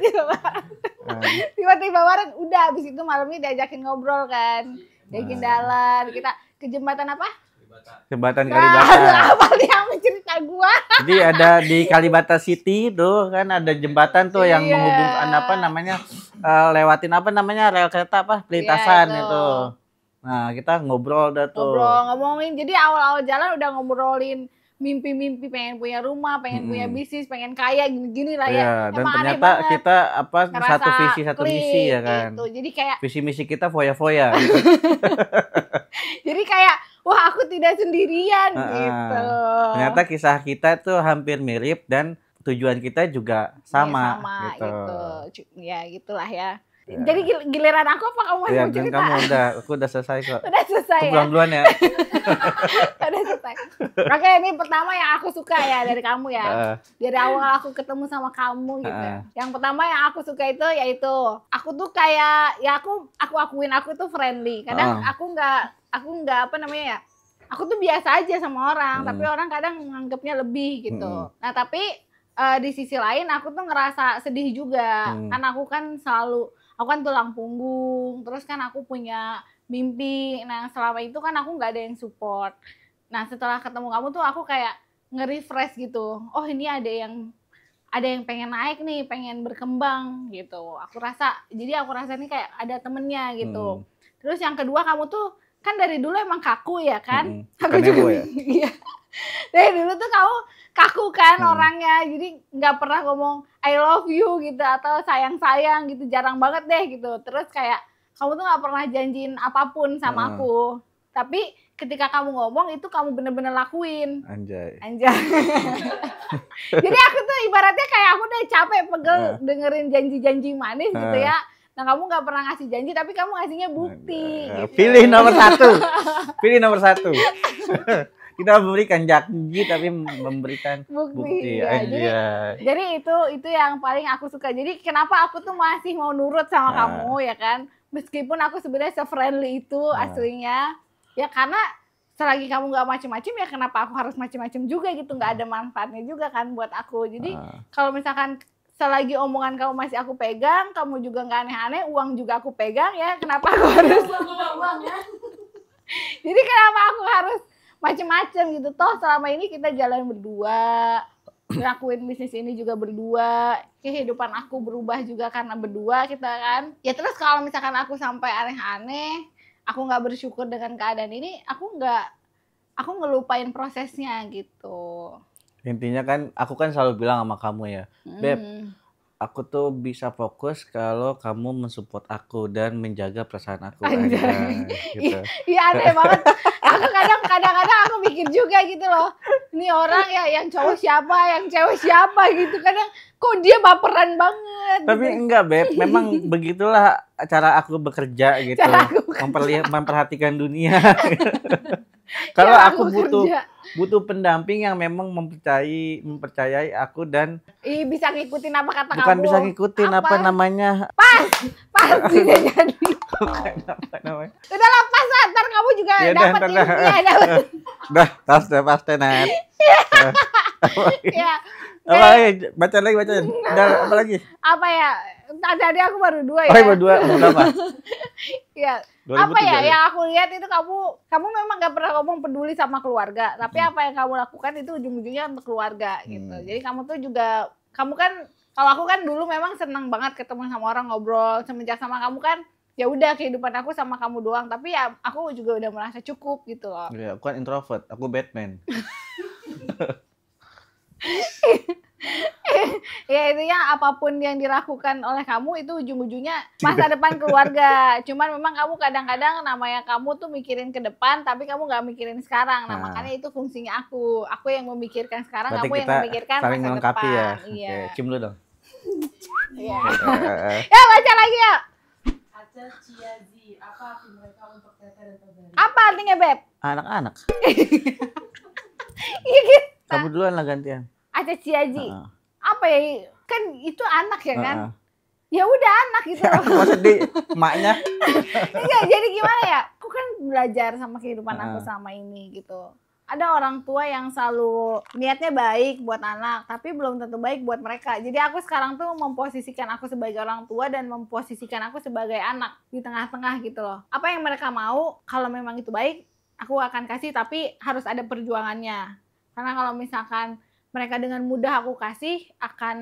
Tiba-tiba bareng, udah abis itu malamnya diajakin ngobrol kan. Diajakin jalan, kita ke jembatan apa? Jembatan Kalibata. Apa nih yang cerita gua? Jadi ada di Kalibata City tuh kan ada jembatan tuh yang menghubungkan apa namanya lewatin apa namanya rel kereta apa pelintasan itu. Nah kita ngobrol dah tuh. Ngomongin, jadi awal-awal jalan udah ngobrolin mimpi-mimpi pengen punya rumah, pengen punya bisnis, pengen kaya gini-gini lah ya. Iya, dan ternyata kita apa satu visi satu misi ya kan. Gitu. Jadi kayak visi misi kita foya-foya. Gitu. Jadi kayak wah aku tidak sendirian gitu. Ternyata kisah kita tuh hampir mirip dan tujuan kita juga sama gitu. Ya gitulah ya. Jadi giliran aku apa kamu masih mau cerita? Kamu aku udah selesai kok. Udah selesai ya? Duluan ya. Udah selesai. Oke, ini pertama yang aku suka ya dari kamu ya. Dari awal aku ketemu sama kamu gitu. Yang pertama yang aku suka itu yaitu aku tuh kayak ya aku akuin aku tuh friendly. Kadang aku nggak apa namanya ya. Aku tuh biasa aja sama orang, tapi orang kadang menganggapnya lebih gitu. Nah, tapi di sisi lain aku tuh ngerasa sedih juga. Kan aku kan tulang punggung, terus kan aku punya mimpi. Nah selama itu kan aku nggak ada yang support. Nah setelah ketemu kamu tuh aku kayak nge-refresh gitu. Oh ini ada yang pengen naik nih, pengen berkembang gitu. Aku rasa ini kayak ada temennya gitu. Terus yang kedua kamu tuh kan dari dulu emang kaku ya kan? Aku juga. Iya. Dari dulu tuh kamu kaku kan orangnya, jadi nggak pernah ngomong I love you gitu atau sayang gitu, jarang banget deh gitu. Terus kayak kamu tuh nggak pernah janjiin apapun sama aku. Tapi ketika kamu ngomong itu kamu bener-bener lakuin. Anjay. Jadi aku tuh ibaratnya kayak aku udah capek pegel dengerin janji-janji manis gitu ya. Nah kamu nggak pernah ngasih janji tapi kamu ngasihnya bukti. Gitu. Pilih nomor 1. Pilih nomor 1. Kita memberikan janji tapi memberikan bukti. Ya, jadi itu yang paling aku suka. Jadi kenapa aku tuh masih mau nurut sama kamu ya kan? Meskipun aku sebenarnya se-friendly itu aslinya. Ya karena selagi kamu nggak macem-macem ya kenapa aku harus macem-macem juga gitu. Nggak ada manfaatnya juga kan buat aku. Jadi kalau misalkan selagi omongan kamu masih aku pegang, kamu juga nggak aneh-aneh, uang juga aku pegang ya, kenapa aku harus jadi kenapa aku harus macem-macem gitu. Toh selama ini kita jalan berdua, ngelakuin bisnis ini juga berdua, kehidupan aku berubah juga karena berdua kita kan. Ya terus kalau misalkan aku sampai aneh-aneh, aku nggak bersyukur dengan keadaan ini, aku ngelupain prosesnya gitu. Intinya kan aku kan selalu bilang sama kamu ya, Beb, aku tuh bisa fokus kalau kamu mensupport aku dan menjaga perasaan aku aja gitu. Iya aneh banget. Aku kadang-kadang aku mikir juga gitu loh. Ini orang ya yang cowok siapa, yang cewek siapa gitu. Kadang kok dia baperan banget. Tapi gitu. enggak, Beb, memang begitulah cara aku bekerja gitu. Memperhatikan dunia. Kalau aku butuh pendamping yang memang mempercayai aku dan bisa ngikutin apa kata kamu. Bukan bisa ngikutin apa namanya. Pas bisa jadi. Bukan apa namanya. Udah lepas lah, ntar kamu juga ya dapat ilmunya. Dah, tas tenet. Ya. Baca lagi. Udah apa lagi? Apa ya? Tadi aku baru 2 ya. Oh, baru 2. Berapa? Iya. Apa ya yang aku lihat itu kamu memang gak pernah ngomong peduli sama keluarga, tapi apa yang kamu lakukan itu ujung-ujungnya untuk keluarga gitu. Jadi kamu tuh juga, kamu kan, kalau aku kan dulu memang senang banget ketemu sama orang, ngobrol. Semenjak sama kamu kan ya udah kehidupan aku sama kamu doang, tapi ya aku juga udah merasa cukup gitu loh. Iya, aku kan introvert, aku Batman. Ya intinya apapun yang dilakukan oleh kamu itu ujung-ujungnya masa depan keluarga. Cuman memang kamu kadang-kadang namanya kamu tuh mikirin ke depan tapi kamu nggak mikirin sekarang. Nah makanya itu fungsinya aku yang memikirkan sekarang. Berarti kamu yang memikirkan masa depan. Ya? Iya. Oke, cium dulu dong. Iya. Ya baca lagi ya. Aca Ciazi, apa arti mereka untuk Teteh dan Tobari? Apa artinya Beb? Anak-anak. Iya gitu. Kamu duluan lah gantian. Aca Ciazi. Apa ya? Kan itu anak ya kan? Ya udah anak gitu loh. Maksud di emaknya? Iya, jadi gimana ya? Aku kan belajar sama kehidupan aku sama ini gitu. Ada orang tua yang selalu niatnya baik buat anak, tapi belum tentu baik buat mereka. Jadi aku sekarang tuh memposisikan aku sebagai orang tua dan memposisikan aku sebagai anak di tengah-tengah gitu loh. Apa yang mereka mau, kalau memang itu baik, aku akan kasih, tapi harus ada perjuangannya. Karena kalau misalkan mereka dengan mudah aku kasih, akan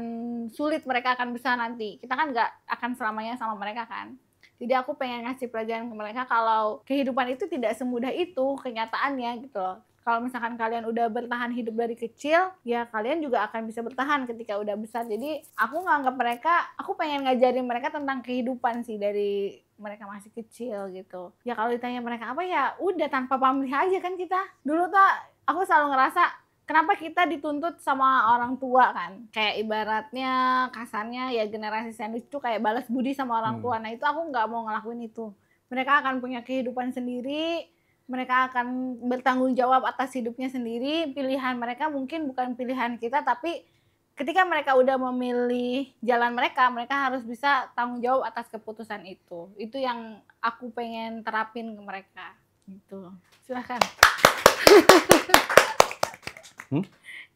sulit mereka akan besar nanti. Kita kan nggak akan selamanya sama mereka kan. Jadi aku pengen ngasih pelajaran ke mereka kalau kehidupan itu tidak semudah itu kenyataannya gitu loh. Kalau misalkan kalian udah bertahan hidup dari kecil, ya kalian juga akan bisa bertahan ketika udah besar. Jadi aku nganggap mereka, aku pengen ngajarin mereka tentang kehidupan sih dari mereka masih kecil gitu. Ya kalau ditanya mereka apa ya udah tanpa pamrih aja kan kita. Dulu tuh aku selalu ngerasa kenapa kita dituntut sama orang tua kan? Kayak ibaratnya kasarnya ya generasi sandwich tuh kayak balas budi sama orang tua. Nah itu aku nggak mau ngelakuin itu. Mereka akan punya kehidupan sendiri. Mereka akan bertanggung jawab atas hidupnya sendiri. Pilihan mereka mungkin bukan pilihan kita, tapi ketika mereka udah memilih jalan mereka, mereka harus bisa tanggung jawab atas keputusan itu. Itu yang aku pengen terapin ke mereka. Gitu. Silahkan.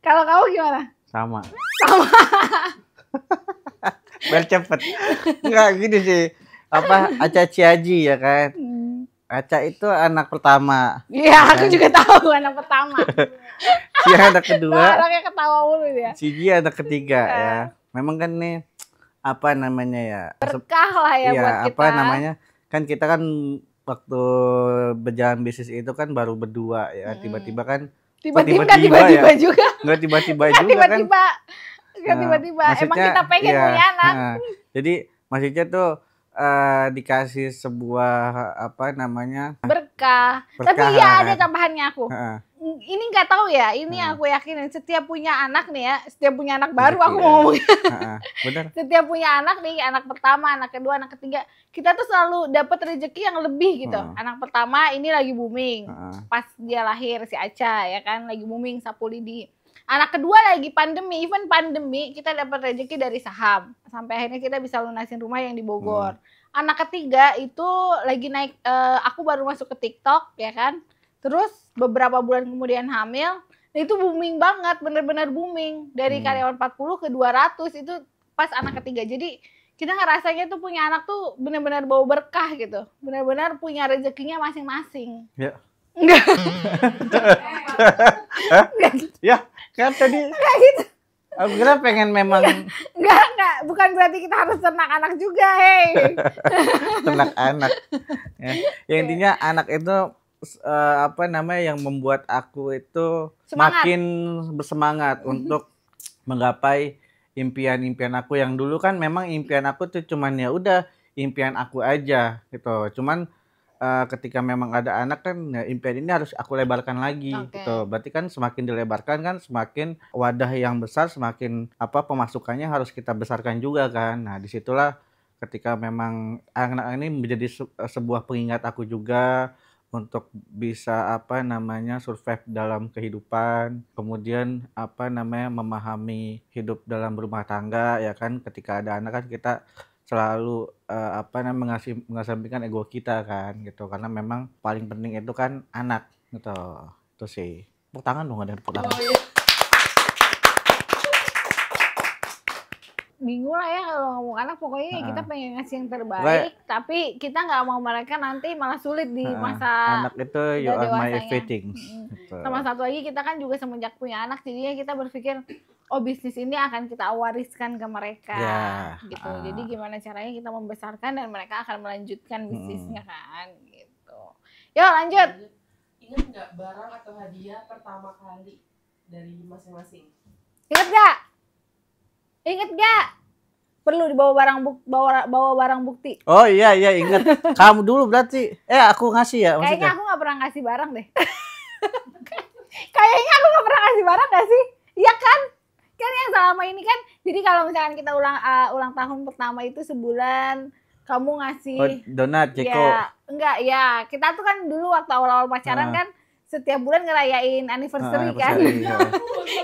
Kalau kamu gimana? Sama. Biar cepet. Enggak gini sih. Apa Aca Ciaji ya kan? Aca itu anak pertama. Iya, aku juga tahu anak pertama. Si anak kedua. Orangnya ketawa mulu ya. Si Ji anak ketiga ya. Memang kan nih apa namanya ya? Berkah lah ya buat kita. Apa namanya? Kan kita kan waktu berjalan bisnis itu kan baru berdua ya. Tiba-tiba kan tiba-tiba ya? juga. Enggak tiba-tiba juga kan. Tiba-tiba. Emang kita pengen punya anak. Jadi maksudnya tuh dikasih sebuah apa namanya berkah. Tapi ya ada tambahannya aku. Ini nggak tahu ya, ini aku yakin setiap punya anak nih ya, setiap punya anak baru aku mau ngomong. Benar. Setiap punya anak nih, anak pertama, anak kedua, anak ketiga, kita tuh selalu dapat rezeki yang lebih gitu. Anak pertama ini lagi booming, pas dia lahir si Aca ya kan, lagi booming sapu lidi. Anak kedua lagi pandemi, even pandemi kita dapat rezeki dari saham, sampai akhirnya kita bisa lunasin rumah yang di Bogor. Anak ketiga itu lagi naik, aku baru masuk ke TikTok ya kan. Terus beberapa bulan kemudian hamil, itu booming banget, bener-bener booming. Dari karyawan 40 ke 200 itu pas anak ketiga. Jadi kita ngerasanya tuh punya anak tuh bener-bener bawa berkah gitu. Bener-bener punya rezekinya masing-masing. Ya. Enggak. Ya, kan tadi. Enggak gitu. Aku kira pengen memang. Enggak. Bukan berarti kita harus ternak anak juga, hei. Ternak anak. Ya, intinya anak itu apa namanya yang membuat aku itu makin bersemangat untuk menggapai impian-impian aku yang dulu kan memang impian aku tuh cuman ya udah impian aku aja gitu. Cuman ketika memang ada anak kan ya impian ini harus aku lebarkan lagi gitu. Berarti kan semakin dilebarkan kan semakin wadah yang besar, semakin apa pemasukannya harus kita besarkan juga kan. Nah, disitulah ketika memang anak ini menjadi sebuah pengingat aku juga untuk bisa apa namanya survive dalam kehidupan, kemudian apa namanya memahami hidup dalam rumah tangga ya kan. Ketika ada anak kan kita selalu apa namanya mengesampingkan ego kita kan gitu, karena memang paling penting itu kan anak gitu. Itu sih. Tepuk tangan dong, ada tepuk tangan. Bingung lah ya kalau ngomong anak, pokoknya kita pengen ngasih yang terbaik, tapi kita nggak mau mereka nanti malah sulit di masa anak itu you are my everything. Sama satu lagi, kita kan juga semenjak punya anak jadinya kita berpikir oh bisnis ini akan kita wariskan ke mereka gitu. Jadi gimana caranya kita membesarkan dan mereka akan melanjutkan bisnisnya kan gitu. Yuk lanjut. Ingat nggak barang atau hadiah pertama kali dari masing-masing? Ingat gak? Perlu dibawa bawa barang bukti. Oh iya ingat. Kamu dulu berarti. Aku ngasih ya maksudnya. Kayaknya aku nggak pernah ngasih barang deh. Kayaknya aku nggak pernah ngasih barang gak sih? Iya kan? Kan yang selama ini kan. Jadi kalau misalkan kita ulang tahun pertama itu sebulan, kamu ngasih donat, Ceko. Ya, enggak ya. Kita tuh kan dulu waktu awal-awal pacaran kan setiap bulan ngerayain anniversary kan.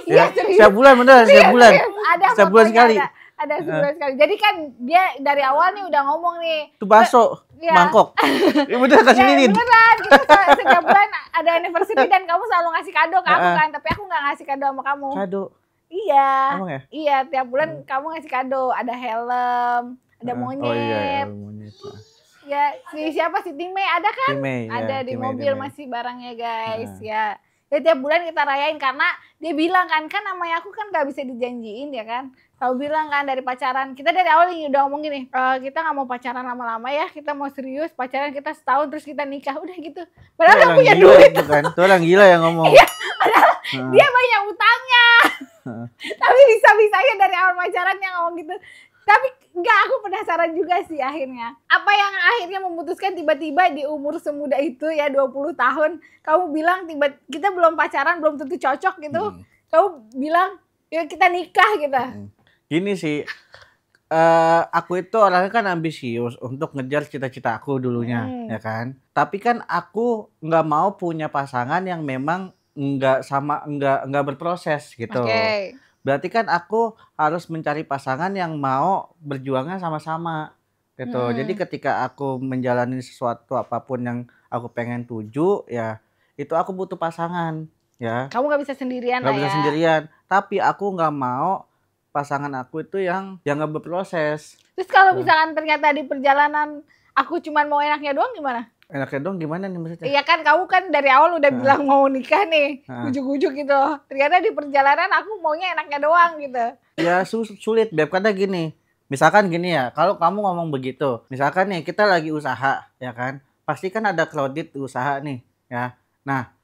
Iya, setiap bulan bener, setiap bulan. Ada setiap bulan sekali. Ada sebulan sekali. Jadi kan dia dari awal nih udah ngomong nih. Itu bakso, mangkok. Ya bener kasih lilin. Beneran, gitu. Setiap bulan ada anniversary dan kamu selalu ngasih kado ke aku kan. Tapi aku nggak ngasih kado sama kamu. Kado? Iya. Emang ya? Iya, tiap bulan kamu ngasih kado. Ada helm, ada monyet. Oh iya, monyet. Ya, siapa sih Time ada kan? Time, ada di mobil masih barangnya guys ya. Ya tiap bulan kita rayain karena dia bilang kan namanya aku kan gak bisa dijanjiin ya kan. Kau bilang kan dari pacaran, kita dari awal udah ngomong gini, kita gak mau pacaran lama-lama ya, kita mau serius, pacaran kita setahun terus kita nikah, udah gitu. Padahal gak punya duit. Itu kan, itu orang gila yang ngomong. Iya, padahal dia banyak utangnya. Tapi bisa-bisanya dari awal pacaran yang ngomong gitu. Tapi enggak, aku penasaran juga sih akhirnya. Apa yang akhirnya memutuskan tiba-tiba di umur semuda itu ya 20 tahun, kamu bilang kita belum pacaran, belum tentu cocok gitu. Kamu bilang, ya kita nikah gitu. Gini sih, aku itu orangnya kan ambisius untuk ngejar cita-cita aku dulunya, ya kan. Tapi kan aku nggak mau punya pasangan yang memang nggak berproses gitu. Berarti kan aku harus mencari pasangan yang mau berjuangnya sama-sama gitu. Jadi ketika aku menjalani sesuatu apapun yang aku pengen tuju ya, itu aku butuh pasangan ya. Kamu nggak bisa sendirian lah ya. Nggak bisa sendirian. Tapi aku nggak mau pasangan aku itu yang nggak berproses. Terus kalau misalkan ternyata di perjalanan aku cuma mau enaknya doang gimana? Enaknya dong gimana nih maksudnya? Iya kan kamu kan dari awal udah bilang mau nikah nih, ujuk-ujuk gitu. Ternyata di perjalanan aku maunya enaknya doang gitu. Ya sulit Beb, karena gini. Misalkan gini ya, kalau kamu ngomong begitu, misalkan nih kita lagi usaha ya kan, pasti kan ada kredit usaha nih ya. Nah,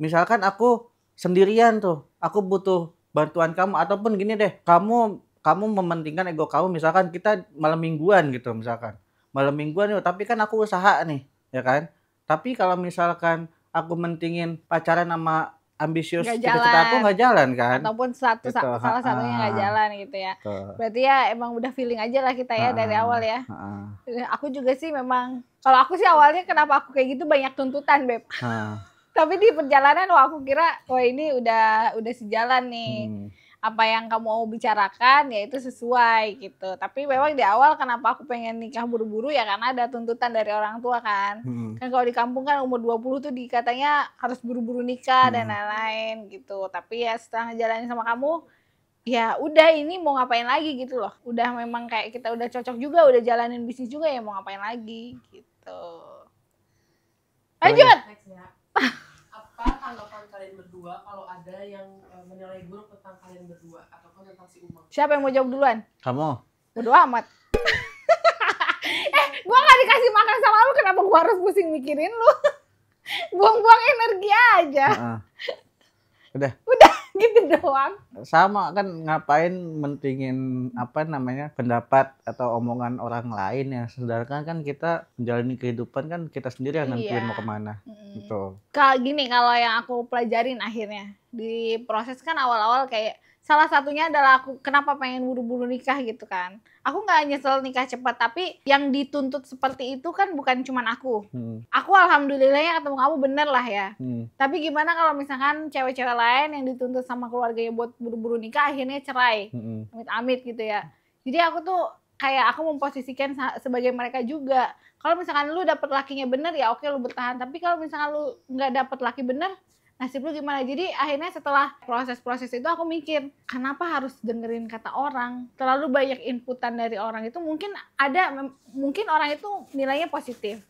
misalkan aku sendirian tuh, aku butuh bantuan kamu ataupun gini deh, kamu mementingkan ego kamu, misalkan kita malam mingguan gitu misalkan. malam mingguan yuk, tapi kan aku usaha nih, ya kan. Tapi kalau misalkan aku mentingin pacaran sama ambisius cita-cita aku nggak jalan kan. Ataupun salah satunya nggak jalan gitu ya. Berarti ya emang udah feeling aja lah kita ya dari awal ya. Aku juga sih memang, kalau aku sih awalnya kenapa aku kayak gitu banyak tuntutan, Beb. Tapi di perjalanan aku kira ini udah sejalan nih. Apa yang kamu mau bicarakan ya itu sesuai gitu. Tapi memang di awal kenapa aku pengen nikah buru-buru ya karena ada tuntutan dari orang tua kan. Kan kalau di kampung kan umur 20 tuh dikatanya harus buru-buru nikah dan lain-lain gitu. Tapi ya setelah ngejalanin sama kamu, ya udah ini mau ngapain lagi gitu loh. Udah memang kayak kita udah cocok juga, udah jalanin bisnis juga ya mau ngapain lagi gitu. Lanjut. Apa tanggapan kalian berdua kalau ada yang menilai buruk tentang kalian berdua ataupun tentang si Umang? Siapa yang mau jawab duluan? Kamu. Bodo amat. Gua gak dikasih makan sama lu, kenapa gua harus pusing mikirin lu? Buang-buang energi aja. Udah gitu doang. Sama kan, ngapain mentingin pendapat atau omongan orang lain ya, sedangkan kan kita menjalani kehidupan kan kita sendiri yang nentuin mau kemana gitu. Kayak gini, kalau yang aku pelajarin akhirnya di proses kan awal-awal kayak salah satunya adalah aku kenapa pengen buru-buru nikah gitu kan. Aku nggak nyesel nikah cepat, tapi yang dituntut seperti itu kan bukan cuman aku. Aku alhamdulillahnya ketemu kamu bener lah ya. Tapi gimana kalau misalkan cewek-cewek lain yang dituntut sama keluarganya buat buru-buru nikah akhirnya cerai, amit-amit gitu ya. Jadi aku tuh kayak aku memposisikan sebagai mereka juga. Kalau misalkan lu dapet lakinya bener ya oke lu bertahan. Tapi kalau misalkan lu nggak dapet laki bener, nasib lu gimana? Jadi akhirnya setelah proses-proses itu aku mikir, kenapa harus dengerin kata orang? Terlalu banyak inputan dari orang itu mungkin orang itu nilainya positif,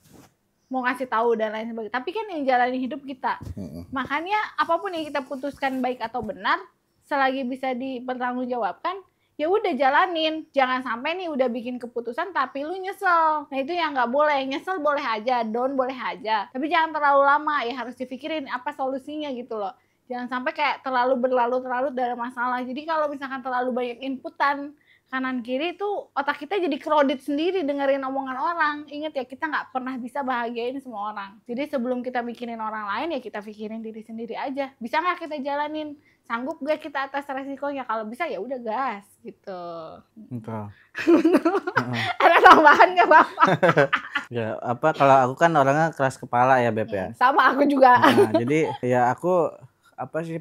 mau ngasih tahu dan lain sebagainya. Tapi kan yang jalani hidup kita. Makanya apapun yang kita putuskan baik atau benar, selagi bisa dipertanggungjawabkan, ya udah jalanin. Jangan sampai nih udah bikin keputusan tapi lu nyesel. Nah itu yang nggak boleh. Nyesel boleh aja, down boleh aja, tapi jangan terlalu lama. Ya harus dipikirin apa solusinya gitu loh. Jangan sampai kayak terlalu berlarut-larut dalam masalah. Jadi kalau misalkan terlalu banyak inputan kanan kiri tuh otak kita jadi crowded sendiri dengerin omongan orang. Ingat ya, kita nggak pernah bisa bahagiain semua orang. Jadi sebelum kita mikirin orang lain ya kita pikirin diri sendiri aja. Bisa nggak kita jalanin? Sanggup gak kita atas resikonya? Kalau bisa ya udah gas gitu. Betul. Ada tambahan nggak Bapak? Ya kalau aku kan orangnya keras kepala ya Beb ya. Sama aku juga. Jadi ya aku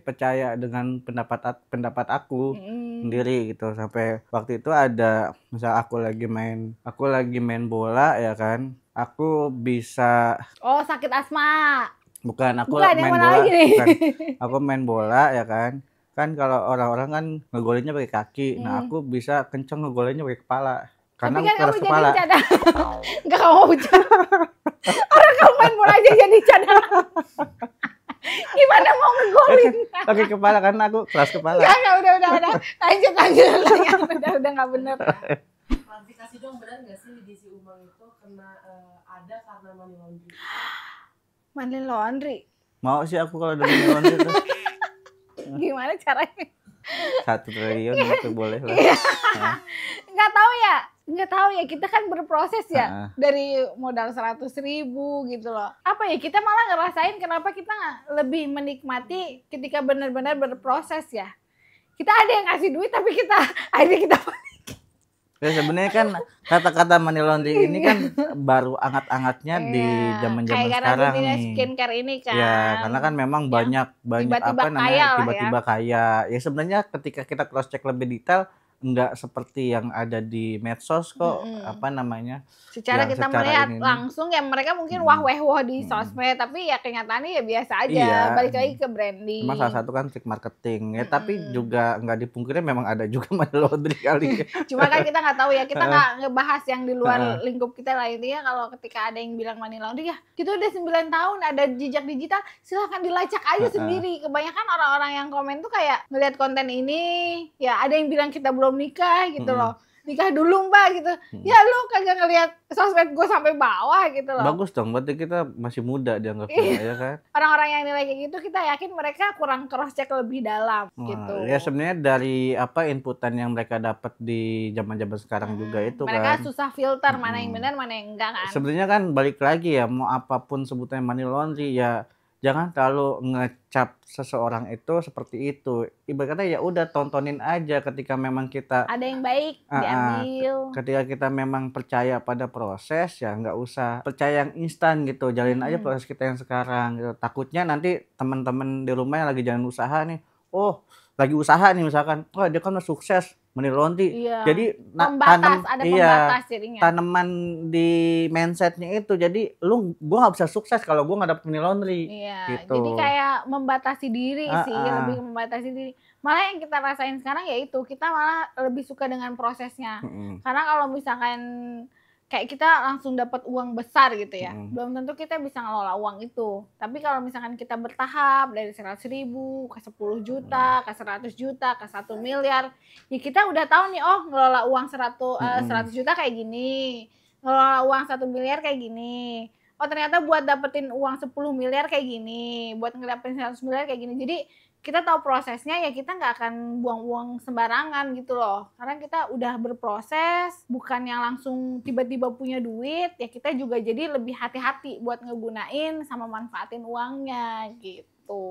percaya dengan pendapat aku sendiri gitu. Sampai waktu itu ada misal aku lagi main bola ya kan, aku bisa sakit asma. Bukan, aku main bola. Bukan. Aku main bola ya kan. Kan kalau orang-orang kan ngegolinnya pakai kaki. Nah, aku bisa kenceng ngegolinnya pakai kepala. Karena tapi kan aku keras kepala. Enggak, kamu mau cadangan. Orang kamu main bola aja jadi cadangan. Gimana mau ngegolin? Pakai kepala karena aku keras kepala. Enggak, udah. Lanjut. Udah enggak bener. Klarifikasi dong, benar enggak sih di si Umang itu ada karena money laundry? Money laundry? Mau sih aku kalau ada money laundry tuh. Gimana caranya? 1 triliun itu boleh lah. Nggak tahu ya, kita kan berproses ya. Dari modal 100.000 gitu loh. Apa ya, kita malah ngerasain kenapa kita lebih menikmati ketika benar-benar berproses ya. Kita ada yang ngasih duit tapi akhirnya kita ya sebenarnya kan kata-kata money laundry ini kan baru anget-angetnya di zaman-zaman sekarang nih. Skincare ini kan. Ya, karena kan memang banyak tiba-tiba kaya. Ya sebenarnya ketika kita cross check lebih detail enggak seperti yang ada di medsos kok. Secara kita melihat langsung ya mereka mungkin wah di sosmed, tapi ya kenyataannya ya biasa aja. Iya. Balik lagi ke branding. Cuma salah satu kan trik marketing ya, tapi juga nggak dipungkiri memang ada juga money laundry kali. Cuma kan kita nggak tahu ya, kita nggak ngebahas yang di luar lingkup kita lah. Intinya kalau ketika ada yang bilang money laundry ya kita udah 9 tahun ada jejak digital, silahkan dilacak aja sendiri. Kebanyakan orang-orang yang komen tuh kayak ngelihat konten ini ya ada yang bilang kita belum nikah gitu loh. nikah dulu mbak gitu. Ya lu kagak ngelihat sosmed gue sampai bawah gitu loh. Bagus dong, berarti kita masih muda dianggapnya ya kan. Orang-orang yang nilai kayak gitu kita yakin mereka kurang cross check lebih dalam gitu. Ya sebenarnya dari apa inputan yang mereka dapat di zaman-zaman sekarang juga itu mereka kan. susah filter mana yang benar mana yang enggak kan. Sebenarnya kan balik lagi ya, mau apapun sebutannya money laundry ya jangan terlalu ngecap seseorang itu seperti itu. Ibaratnya ya udah tontonin aja ketika memang kita ada yang baik diambil. Ketika kita memang percaya pada proses ya nggak usah percaya yang instan gitu. Jalin aja proses kita yang sekarang gitu. Takutnya nanti teman-teman di rumah yang lagi jalan usaha nih, oh lagi usaha nih misalkan, oh dia kan udah sukses money laundry. Jadi tanaman di mindsetnya itu. Jadi gua nggak bisa sukses kalau gua nggak dapet money laundry. Gitu. Jadi kayak membatasi diri sih, lebih membatasi diri. Malah yang kita rasain sekarang ya itu, kita malah lebih suka dengan prosesnya. Karena kalau misalkan kayak kita langsung dapat uang besar gitu ya, belum tentu kita bisa ngelola uang itu. Tapi kalau misalkan kita bertahap dari 100.000 ke 10 juta, ke 100 juta, ke 1 miliar, ya kita udah tahu nih, oh ngelola uang 100 juta kayak gini, ngelola uang 1 miliar kayak gini. Oh ternyata buat dapetin uang 10 miliar kayak gini, buat ngedapetin 100 miliar kayak gini. Jadi kita tahu prosesnya, ya kita nggak akan buang uang sembarangan gitu loh. Karena kita udah berproses, bukan yang langsung tiba-tiba punya duit, ya kita juga jadi lebih hati-hati buat ngegunain sama manfaatin uangnya gitu.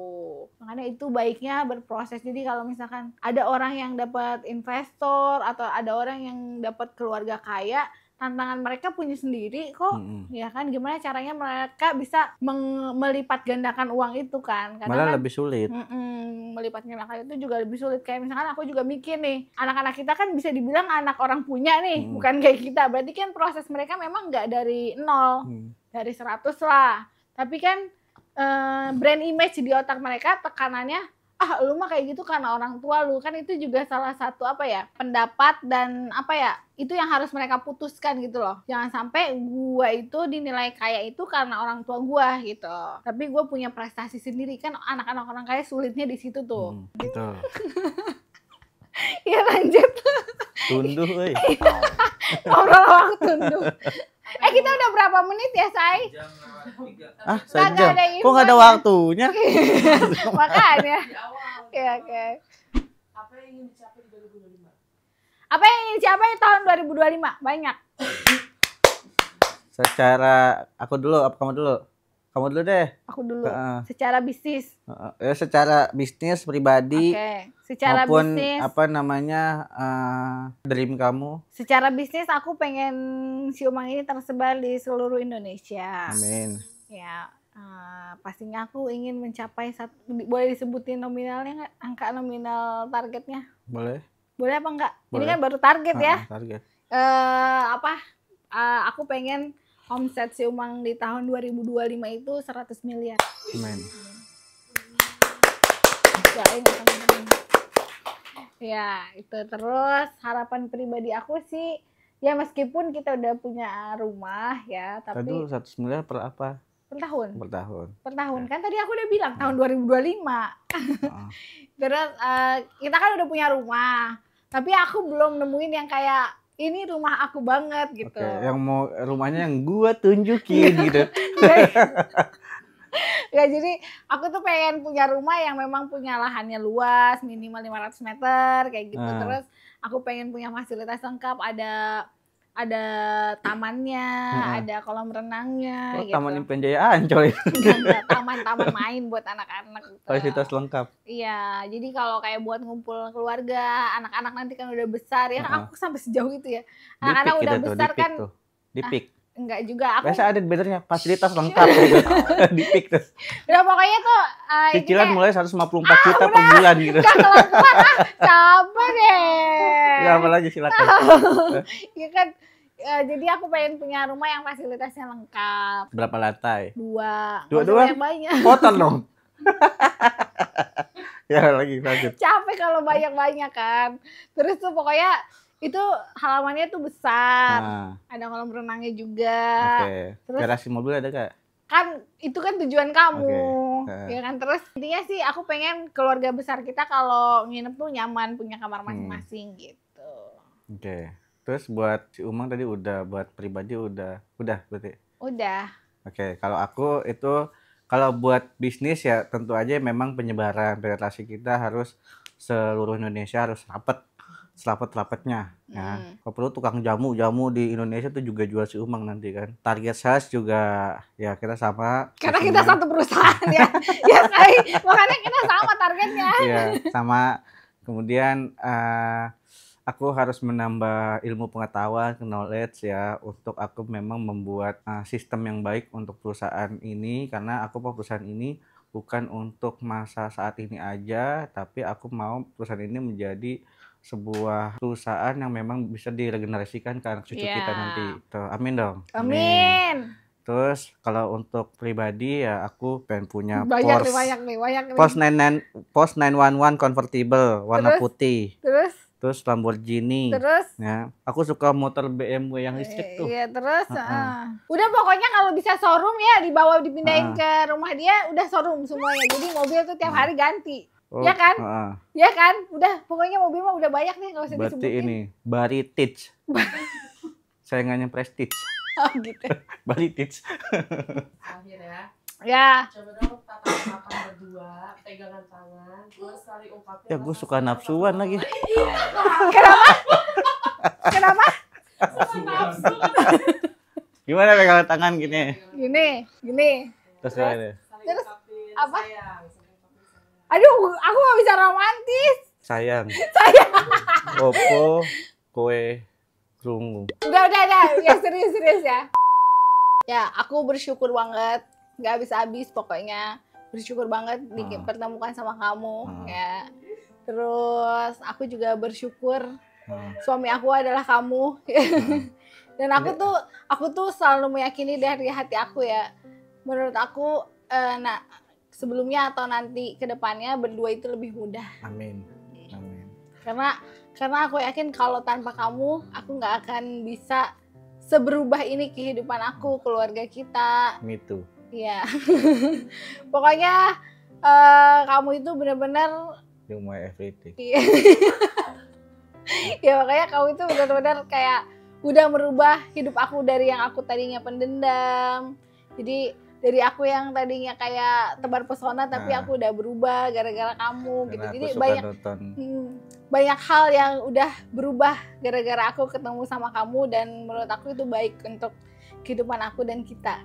Makanya itu baiknya berproses. Jadi kalau misalkan ada orang yang dapat investor atau ada orang yang dapat keluarga kaya, tantangan mereka punya sendiri kok, ya kan, gimana caranya mereka bisa melipat gandakan uang itu kan. Karena malah kan, lebih sulit. Melipat gandakan itu juga lebih sulit. Kayak misalkan aku juga mikir nih, anak-anak kita kan bisa dibilang anak orang punya nih, bukan kayak kita. Berarti kan proses mereka memang nggak dari 0, dari 100 lah. Tapi kan brand image di otak mereka tekanannya, lu mah kayak gitu karena orang tua lu. Kan itu juga salah satu pendapat dan itu yang harus mereka putuskan gitu loh. Jangan sampai gua itu dinilai kaya itu karena orang tua gua gitu. Tapi gua punya prestasi sendiri. Kan anak-anak orang kaya sulitnya di situ tuh. Betul. Ya lanjut. Tunduh euy. Ngobrol waktu tunduh. Kita udah berapa menit ya, Say? Sejam. Kok nggak ada waktunya? Makanya. Oke. Apa yang ingin dicapai di 2025? Apa yang ingin dicapai tahun 2025? Banyak. Secara aku dulu, apa kamu dulu? Kamu dulu deh. Aku dulu. Secara bisnis. Secara bisnis pribadi. Secara maupun bisnis. Dream kamu. Secara bisnis aku pengen Siumang ini tersebar di seluruh Indonesia. Amin. Ya, pastinya aku ingin mencapai boleh disebutin nominalnya nggak? Angka nominal targetnya? Boleh. Boleh apa enggak? Boleh. Ini kan baru target ya. Target. Aku pengen omset Siumang di tahun 2025 itu 100 miliar. Amin. Ya, itu. Terus harapan pribadi aku sih, ya meskipun kita udah punya rumah ya, tapi Aduh, 100 miliar per apa? Per tahun. Per tahun. Kan tadi aku udah bilang tahun 2025. Terus kita kan udah punya rumah, tapi aku belum nemuin yang kayak ini rumah aku banget gitu. Yang mau rumahnya yang gua tunjukin gitu. Ya, jadi aku tuh pengen punya rumah yang memang punya lahannya luas, minimal 500 meter kayak gitu. Terus aku pengen punya fasilitas lengkap, ada tamannya, ada kolam renangnya gitu. Taman Impian Jaya Ancol. Taman main buat anak-anak gitu. Fasilitas lengkap. Iya, jadi kalau kayak buat ngumpul keluarga, anak-anak nanti kan udah besar ya. Aku sampai sejauh itu ya. Anak-anak udah besar kan. Di PIK. Enggak juga. Biasa ada bannernya fasilitas lengkap gitu. Di PIK tuh. Udah pokoknya tuh cicilan mulai 154 juta per bulan gitu. Udah kelar, capek deh. Ya apa lagi silakan. Iya kan. Jadi aku pengen punya rumah yang fasilitasnya lengkap. Berapa lantai? 2. Dua? Banyak. Kotor dong. Ya lanjut. Capek kalau banyak-banyak kan. Terus tuh pokoknya itu halamannya tuh besar. Ada kolam renangnya juga. Terus garasi mobil ada gak? Kan itu kan tujuan kamu. Ya kan, terus intinya sih aku pengen keluarga besar kita kalau nginep tuh nyaman, punya kamar masing-masing gitu. Terus buat si Umang tadi udah, buat pribadi udah berarti. Udah. Oke, kalau aku itu kalau buat bisnis ya tentu aja memang penyebaran penetrasi kita harus seluruh Indonesia harus rapet-rapetnya ya. Kalau perlu tukang jamu di Indonesia tuh juga jual si Umang nanti kan. Target sales juga ya kita sama. Karena kita satu perusahaan ya. Ya saya, makanya kita sama targetnya. Iya, sama. Kemudian aku harus menambah ilmu pengetahuan, knowledge ya, untuk aku memang membuat sistem yang baik untuk perusahaan ini, karena aku mau perusahaan ini bukan untuk masa saat ini aja, tapi aku mau perusahaan ini menjadi sebuah perusahaan yang memang bisa diregenerasikan ke anak cucu kita nanti. Tuh, amin dong. Amin. Terus kalau untuk pribadi ya aku pengen punya banyak nih. Porsche 911 convertible warna putih. Terus Lamborghini. Terus? Ya, aku suka motor BMW yang listrik tuh. Iya, terus. Udah pokoknya kalau bisa showroom ya dipindahin ke rumah dia, udah showroom semuanya. Jadi mobil tuh tiap hari ganti. Ya kan? Ya kan? Udah pokoknya mobil mah udah banyak nih, nggak usah disebutin. Berarti ini Baritic. Saingannya Prestige. Oh gitu. Baritic. Akhir ya. Ya. Coba dong tatap berdua, pegangan tangan, terus saling ungkapin. Ya gue suka nafsuan lagi. Kenapa? Gimana pegangan tangan gini? Gini. Terus apa? Aduh, aku gak bisa romantis. Sayang. Opo, kowe, krungu. Udah. Ya serius ya. Ya, aku bersyukur banget. Gak habis-habis pokoknya. Bersyukur banget dipertemukan sama kamu ya. Terus aku juga bersyukur suami aku adalah kamu. Dan aku tuh selalu meyakini dari hati aku ya. Menurut aku sebelumnya atau nanti ke depannya berdua itu lebih mudah. Amin. Karena aku yakin kalau tanpa kamu aku nggak akan bisa seberubah ini kehidupan aku, keluarga kita. Me too. Iya. Pokoknya kamu itu benar-benar you my everything. Iya. Ya makanya kamu itu benar-benar kayak udah merubah hidup aku dari yang aku tadinya pendendam. Jadi dari aku yang tadinya kayak tebar pesona tapi aku udah berubah gara-gara kamu gitu. Jadi banyak hal yang udah berubah gara-gara aku ketemu sama kamu, dan menurut aku itu baik untuk kehidupan aku dan kita.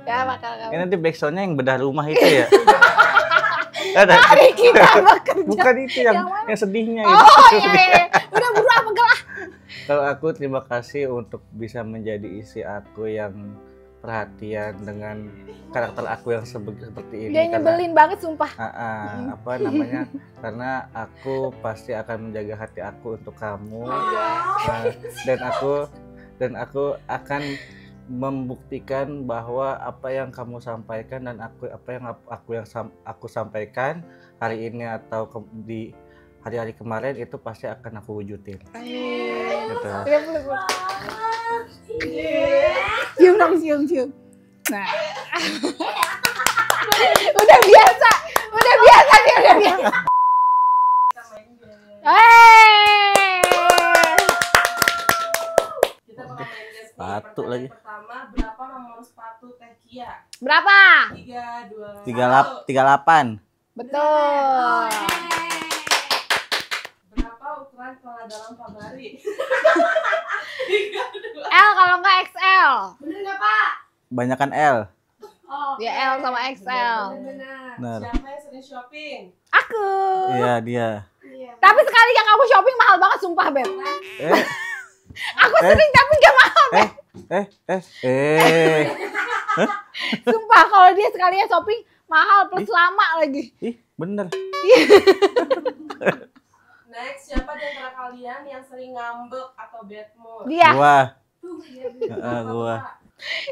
Ya bakal kamu. Ini nanti backsoundnya yang bedah rumah itu ya. Hari kita bekerja. Bukan itu yang sedihnya itu. Oh iya. Udah buruan pegelah. Kalau aku terima kasih untuk bisa menjadi istri aku yang perhatian dengan karakter aku yang seperti ini. Dia nyebelin banget sumpah. Apa namanya? Karena aku pasti akan menjaga hati aku untuk kamu. Dan aku akan membuktikan bahwa apa yang kamu sampaikan dan aku sampaikan hari ini atau di hari-hari kemarin itu pasti akan aku wujudin. Gitu. Cium. Nah. Udah biasa. Sepatu lagi. Pertama, berapa nomor sepatu Teh Kia? Berapa? 38. Betul. Berapa ukuran celana dalam Pak Bari? L kalau nggak XL. Bener nggak Pak? Banyakan L. Ya L sama XL. Benar. Siapa yang sering shopping? Aku. Iya dia. Tapi sekali yang kamu shopping mahal banget sumpah Beb. Aku sering tapi gak mahal Beb. Sumpah kalau dia sekalinya shopping mahal plus lama lagi. Bener. Next, siapa di antara kalian yang sering ngambek atau bad mood? Dia. Gua.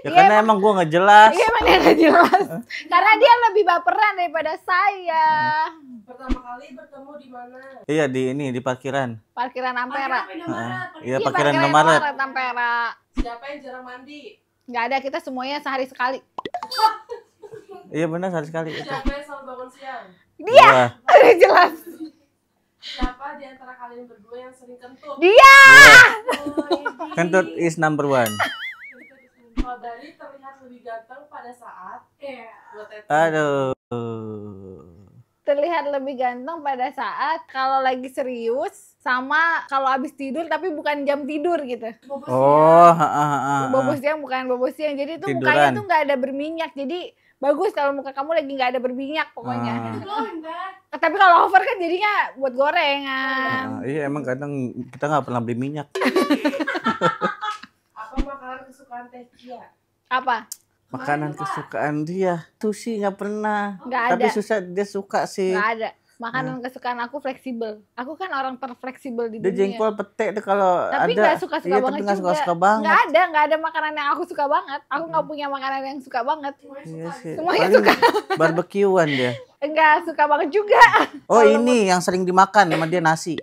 Ya karena emang gua nggak jelas. Iya emang dia nggak jelas. Karena dia lebih baperan daripada saya. Pertama kali bertemu di mana? Iya di parkiran. Parkiran Ampera. Iya parkiran Indomaret. Ampera. Siapa yang jarang mandi? Nggak ada, kita semuanya sehari sekali. Iya benar sehari sekali. Siapa yang selalu bangun siang? Dia. Udah jelas. Siapa di antara kalian berdua yang sering kentut? Dia. Kentut is number one. Kalau Dani terlihat lebih ganteng pada saat buat tattoo. Aduh. Terlihat lebih ganteng pada saat kalau lagi serius sama kalau habis tidur tapi bukan jam tidur gitu. Oh, Bobo siang bukan bobo siang. Jadi tuh Tiduran. mukanya tuh nggak ada berminyak. Jadi bagus kalau muka kamu lagi nggak ada berminyak pokoknya. Tapi kalau over kan jadinya buat gorengan. Iya emang kadang kita nggak pernah beli minyak. Apa makanan kesukaan Teh Cia? Apa? Makanan kesukaan dia sushi nggak pernah. Nggak Tapi ada. susah dia suka sih. Nggak ada. Makanan kesukaan aku fleksibel. Aku kan orang terfleksibel di Dia dunia. jengkol petek tuh kalau Tapi ada. nggak suka-suka Iya, banget tapi nggak juga. suka-suka banget. Nggak ada makanan yang aku suka banget. Aku nggak punya makanan yang suka banget. Iya sih. Semuanya Paling suka. barbekyuan dia. Enggak suka banget juga. Oh ini yang sering dimakan sama dia nasi.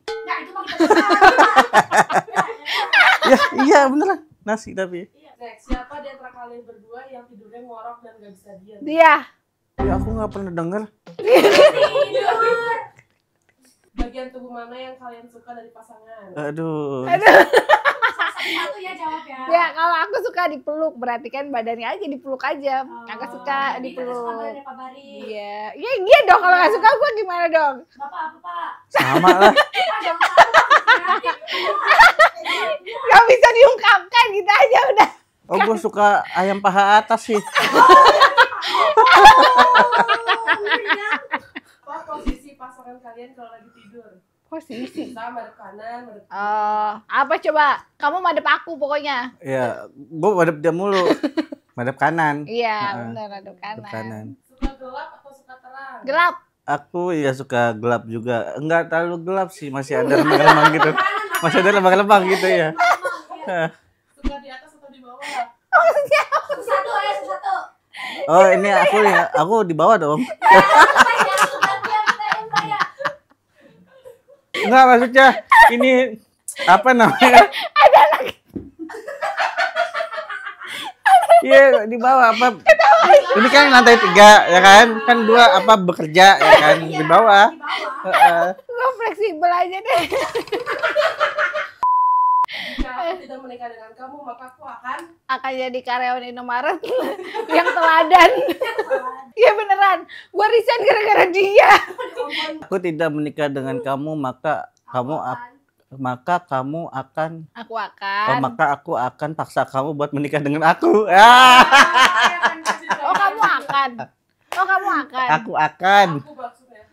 Ya iya beneran nasi tapi. Next, siapa di antara kalian berdua yang tidurnya ngorok dan gak bisa diam? Dia. Ya aku nggak pernah denger. Bagian tubuh mana yang kalian suka dari pasangan? Aduh. Satu ya jawab ya. Ya kalau aku suka dipeluk berarti kan badannya aja dipeluk aja. Kakak suka dipeluk. Pak Bari. Iya. Ya iya dong kalau nggak suka gue gimana dong? Bapak apa Pak? Sama lah. Gak bisa diungkapkan gitu aja udah. Oh gue suka ayam paha atas sih. Apa posisi pasangan kalian kalau lagi tidur? Posisi. Bisa madep kanan, madep kiri. Apa coba? Kamu madep aku pokoknya. Ya gue madep dia mulu. Madep kanan. Iya benar madep Madep kanan. kanan. Suka gelap atau suka terang? Gelap. Aku ya suka gelap juga. Enggak terlalu gelap sih, masih ada remang-remang gitu. Masih ada remang-remang gitu ya. Suka di atas atau di bawah? Satu ya satu. Oh ini aku di bawah dong. Enggak maksudnya ini apa namanya? Ada lagi. Iya di bawah apa? Ini kan lantai 3 ya kan? Kan 2 apa bekerja ya kan di bawah. Gue fleksibel aja deh. Jika aku tidak menikah dengan kamu, maka aku akan jadi karyawan Indomaret yang teladan. Iya beneran. Gue resign gara-gara dia. Aku tidak menikah dengan kamu maka kamu akan Aku akan. maka aku akan paksa kamu buat menikah dengan aku. Oh kamu akan. Oh kamu akan. Aku akan. aku maksudnya.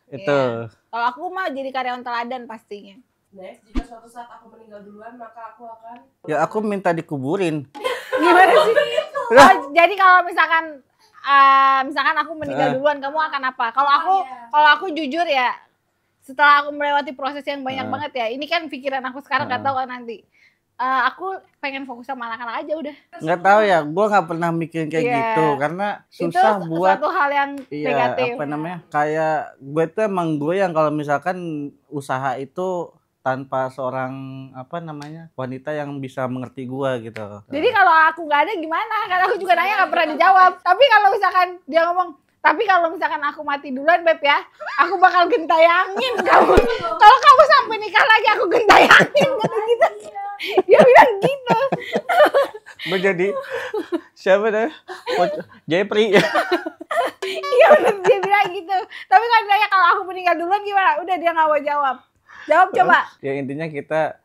Itu. Kalau aku mah jadi karyawan teladan pastinya. Next, jika suatu saat aku meninggal duluan, maka aku akan Ya aku minta dikuburin. Gimana sih? Oh, jadi kalau misalkan aku meninggal duluan, kamu akan apa? Kalau aku jujur ya, setelah aku melewati proses yang banyak banget ya, ini kan pikiran aku sekarang nggak tahu kan nanti. Aku pengen fokus sama anak-anak aja udah. Nggak tahu ya, gua nggak pernah mikirin kayak Iya. gitu karena susah Itu buat suatu hal yang negatif. apa namanya? Kayak gue tuh emang gue yang kalau misalkan usaha itu tanpa seorang apa namanya wanita yang bisa mengerti gua gitu. Jadi kalau aku nggak ada gimana? Karena aku juga nanya nggak pernah dijawab. Tapi kalau misalkan dia ngomong, tapi kalau misalkan aku mati duluan Beb ya, aku bakal gentayangin kamu. Kalau kamu sampai nikah lagi aku gentayangin kata gitu. Dia bilang gitu. Menjadi siapa dah? Jepri. Iya bener dia bilang gitu. Tapi kan nanya kalau aku meninggal duluan gimana? Udah dia nggak mau jawab. Jawab coba. Ya intinya kita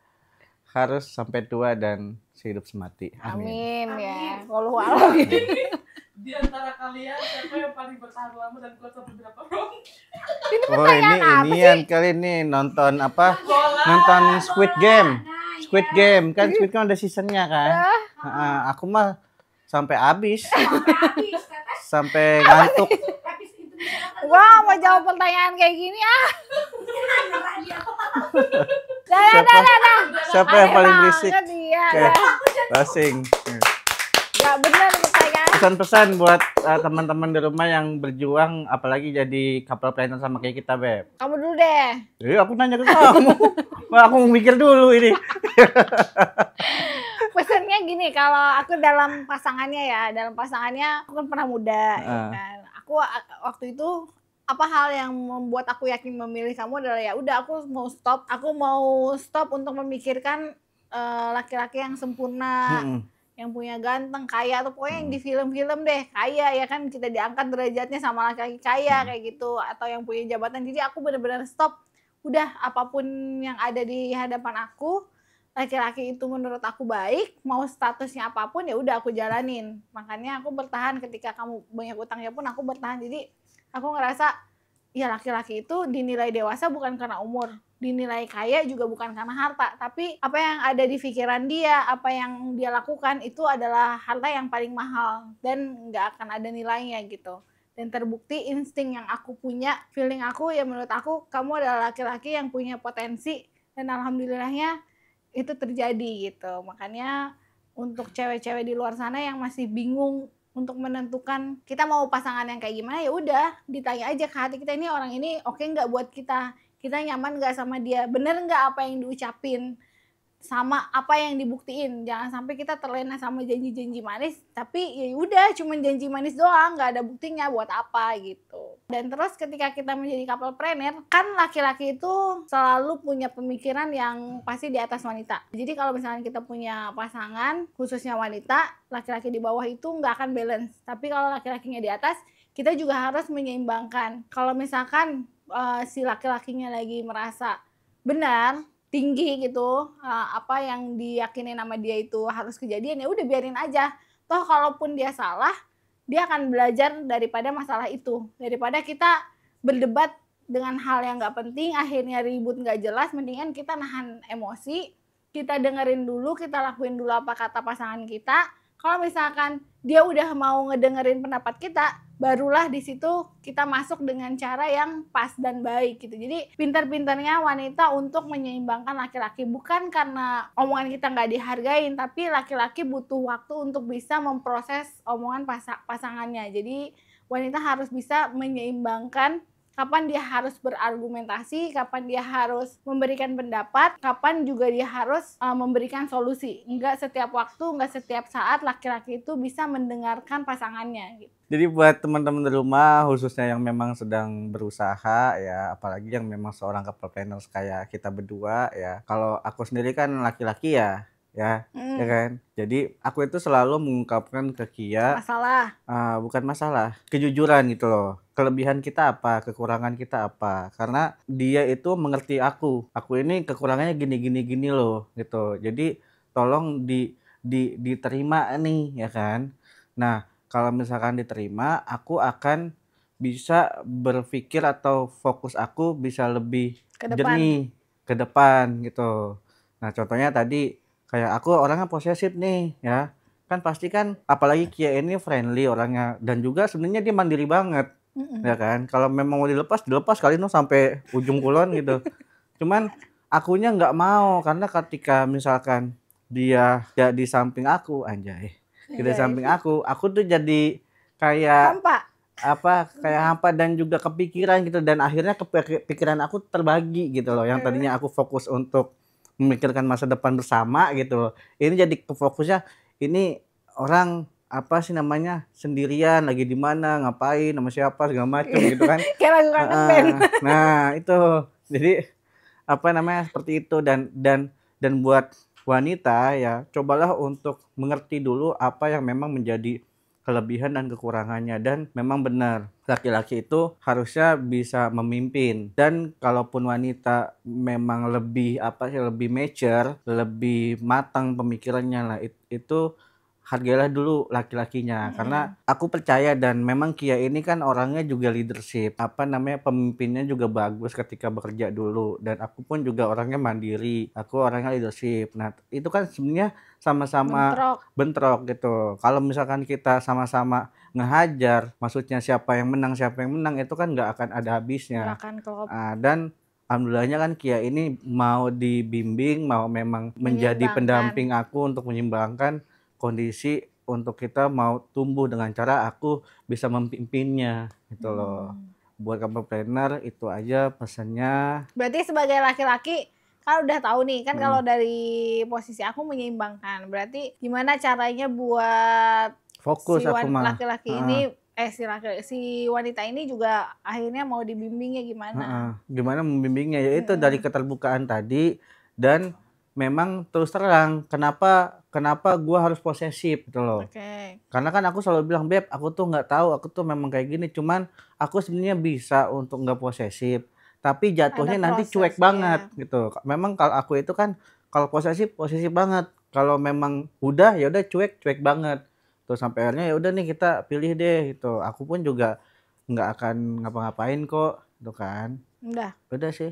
harus sampai tua dan sehidup semati. Amin. Amin ya. Walau alam. di antara kalian siapa yang paling bertahan lama dan kuat sampai berapa round? Oh ini yang kali ini nonton apa? Nonton Squid Game. Squid Game kan Squid Game ada seasonnya kan. Aku mah sampai habis. Sampai ngantuk. Wah mau jawab pertanyaan kayak gini ah. Dah. Siapa yang paling berisik? Dia. Oke, closing. Gak bener pertanyaan. Pesan-pesan buat teman-teman di rumah yang berjuang apalagi jadi couple planner sama kayak kita, Beb. Kamu dulu deh. Aku nanya ke kamu. Aku mau mikir dulu ini. Pesannya gini, kalau aku dalam pasangannya aku kan pernah muda. Ya kan? Aku waktu itu apa hal yang membuat aku yakin memilih kamu adalah ya udah aku mau stop untuk memikirkan laki-laki yang sempurna, yang punya ganteng, kaya, atau pokoknya yang di film-film deh kaya ya kan, kita diangkat derajatnya sama laki-laki kaya kayak gitu, atau yang punya jabatan. Jadi aku benar-benar stop, udah apapun yang ada di hadapan aku, laki-laki itu menurut aku baik, mau statusnya apapun ya udah aku jalanin. Makanya aku bertahan ketika kamu banyak utangnya pun aku bertahan. Jadi aku ngerasa ya laki-laki itu dinilai dewasa bukan karena umur, dinilai kaya juga bukan karena harta, tapi apa yang ada di pikiran dia, apa yang dia lakukan itu adalah harta yang paling mahal dan nggak akan ada nilainya gitu. Dan terbukti insting yang aku punya, feeling aku ya menurut aku kamu adalah laki-laki yang punya potensi dan alhamdulillahnya itu terjadi gitu. Makanya untuk cewek-cewek di luar sana yang masih bingung untuk menentukan kita mau pasangan yang kayak gimana, ya udah ditanya aja ke hati kita, ini orang ini oke nggak buat kita nyaman nggak sama dia, bener nggak apa yang diucapin sama apa yang dibuktiin. Jangan sampai kita terlena sama janji-janji manis tapi ya udah cuman janji manis doang, nggak ada buktinya, buat apa gitu. Dan terus ketika kita menjadi couple planner, kan laki-laki itu selalu punya pemikiran yang pasti di atas wanita. Jadi kalau misalnya kita punya pasangan khususnya wanita, laki-laki di bawah itu nggak akan balance. Tapi kalau laki-lakinya di atas, kita juga harus menyeimbangkan. Kalau misalkan si laki-lakinya lagi merasa benar, tinggi gitu, apa yang diyakini nama dia itu harus kejadian, ya udah biarin aja. Toh kalaupun dia salah, dia akan belajar daripada masalah itu. Daripada kita berdebat dengan hal yang nggak penting, akhirnya ribut nggak jelas, mendingan kita nahan emosi, kita dengerin dulu, kita lakuin dulu apa kata pasangan kita. Kalau misalkan dia udah mau ngedengerin pendapat kita, barulah di situ kita masuk dengan cara yang pas dan baik gitu. Jadi pintar-pintarnya wanita untuk menyeimbangkan laki-laki, bukan karena omongan kita nggak dihargain, tapi laki-laki butuh waktu untuk bisa memproses omongan pasangannya. Jadi wanita harus bisa menyeimbangkan kapan dia harus berargumentasi, kapan dia harus memberikan pendapat, kapan juga dia harus memberikan solusi. Enggak setiap waktu, enggak setiap saat laki-laki itu bisa mendengarkan pasangannya gitu. Jadi buat teman-teman di rumah khususnya yang memang sedang berusaha ya, apalagi yang memang seorang couple planners kayak kita berdua ya. Kalau aku sendiri kan laki-laki ya kan. Jadi aku itu selalu mengungkapkan ke Kia bukan masalah, kejujuran gitu loh. Kelebihan kita apa, kekurangan kita apa. Karena dia itu mengerti aku ini kekurangannya gini loh gitu. Jadi tolong diterima nih ya kan. Nah, kalau misalkan diterima, aku akan bisa berpikir atau fokus aku bisa lebih jernih ke depan gitu. Nah, contohnya tadi kayak aku orangnya posesif nih ya. Kan pasti kan apalagi Kia ini friendly orangnya dan juga sebenarnya dia mandiri banget. Ya kan? Kalau memang mau dilepas kali no sampai ujung kulon gitu. Cuman akunya nggak mau karena ketika misalkan dia di samping aku anjay. Di samping aku tuh jadi kayak kayak hampa dan juga kepikiran gitu, dan akhirnya kepikiran aku terbagi gitu loh. Yang tadinya aku fokus untuk memikirkan masa depan bersama gitu loh. Ini jadi fokusnya ini orang apa sih namanya sendirian lagi di mana ngapain sama siapa segala macam gitu kan. Kayak lagu kangen band. Nah, itu. Jadi apa namanya seperti itu dan buat wanita ya cobalah untuk mengerti dulu apa yang memang menjadi kelebihan dan kekurangannya. Dan memang benar laki-laki itu harusnya bisa memimpin, dan kalaupun wanita memang lebih lebih mature, lebih matang pemikirannya lah, itu hargailah dulu laki-lakinya. Karena aku percaya dan memang Kia ini kan orangnya juga leadership, pemimpinnya juga bagus ketika bekerja dulu, dan aku pun juga orangnya mandiri, aku orangnya leadership. Nah itu kan sebenarnya sama-sama bentrok gitu. Kalau misalkan kita sama-sama ngehajar, maksudnya siapa yang menang itu kan nggak akan ada habisnya. Dan alhamdulillahnya kan Kia ini mau dibimbing, mau memang menjadi pendamping aku untuk menyimbangkan kondisi untuk kita mau tumbuh dengan cara aku bisa memimpinnya gitu loh. Buat couple planner itu aja pesannya. Berarti sebagai laki-laki kan udah tahu nih kan kalau dari posisi aku menyeimbangkan. Berarti gimana caranya buat fokus si laki-laki ini si wanita ini juga akhirnya mau dibimbingnya gimana? Gimana membimbingnya? Yaitu dari keterbukaan tadi, dan memang terus terang kenapa gue harus posesif gitu loh. Karena kan aku selalu bilang, Beb, aku tuh nggak tahu, aku tuh memang kayak gini, cuman aku sebenarnya bisa untuk nggak posesif, tapi jatuhnya nanti cuek banget gitu. Memang kalau aku itu kan kalau posesif banget, kalau memang udah ya udah cuek banget. Tuh sampai akhirnya ya udah nih kita pilih deh gitu. Aku pun juga nggak akan ngapa-ngapain kok, gitu kan. Udah sih.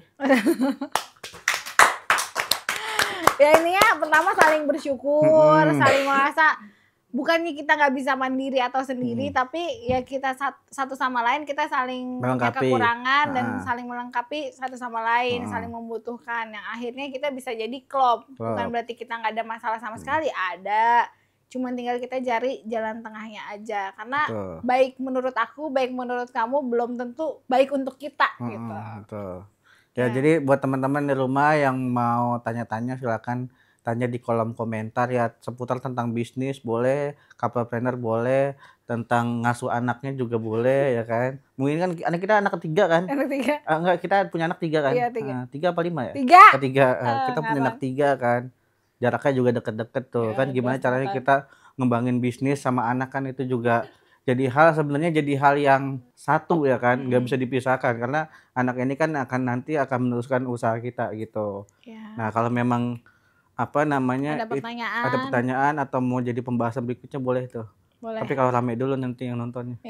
Ya ini ya pertama saling bersyukur, saling merasa bukannya kita nggak bisa mandiri atau sendiri, tapi ya kita satu sama lain kita saling punya kekurangan dan saling melengkapi satu sama lain, saling membutuhkan. Yang akhirnya kita bisa jadi klop. Bukan berarti kita nggak ada masalah sama sekali, ada. Cuman tinggal kita cari jalan tengahnya aja. Karena baik menurut aku, baik menurut kamu belum tentu baik untuk kita gitu. Ya, jadi buat teman-teman di rumah yang mau tanya-tanya silakan tanya di kolom komentar ya, seputar tentang bisnis boleh, couplepreneur boleh, tentang ngasuh anaknya juga boleh ya kan. Mungkin kan anak kita anak ketiga kan? Anak tiga. Enggak, kita punya anak 3 kan? Iya, 3 apa 5 ya? 3. 3. Kita punya anak 3 kan. Jaraknya juga deket-deket tuh ya, kan gimana caranya kita ngembangin bisnis sama anak kan itu juga jadi hal yang satu ya kan, nggak bisa dipisahkan karena anak ini kan nanti akan meneruskan usaha kita gitu. Nah kalau memang ada pertanyaan atau mau jadi pembahasan berikutnya boleh tuh. Tapi kalau rame dulu nanti yang nontonnya.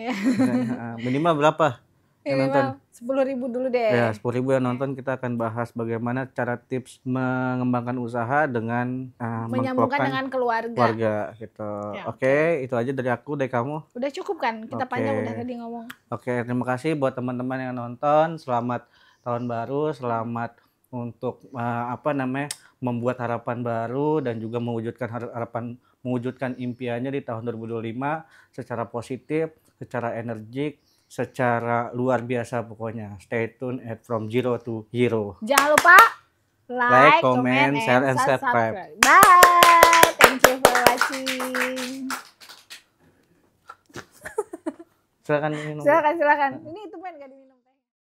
Minimal berapa yang nonton? 10.000 dulu deh. Ya 10.000 yang nonton, kita akan bahas bagaimana cara tips mengembangkan usaha dengan menyambungkan dengan keluarga gitu. Oke, itu aja dari aku, dari kamu. Udah cukup kan? Kita panjang udah tadi ngomong. Oke, terima kasih buat teman-teman yang nonton. Selamat tahun baru, selamat untuk membuat harapan baru dan juga mewujudkan impiannya di tahun 2025 secara positif, secara energik, secara luar biasa pokoknya. Stay tune at From Zero to Hero. Jangan lupa like, comment, share, and subscribe. Bye. Thank you for watching. Silakan. Silakan. Ini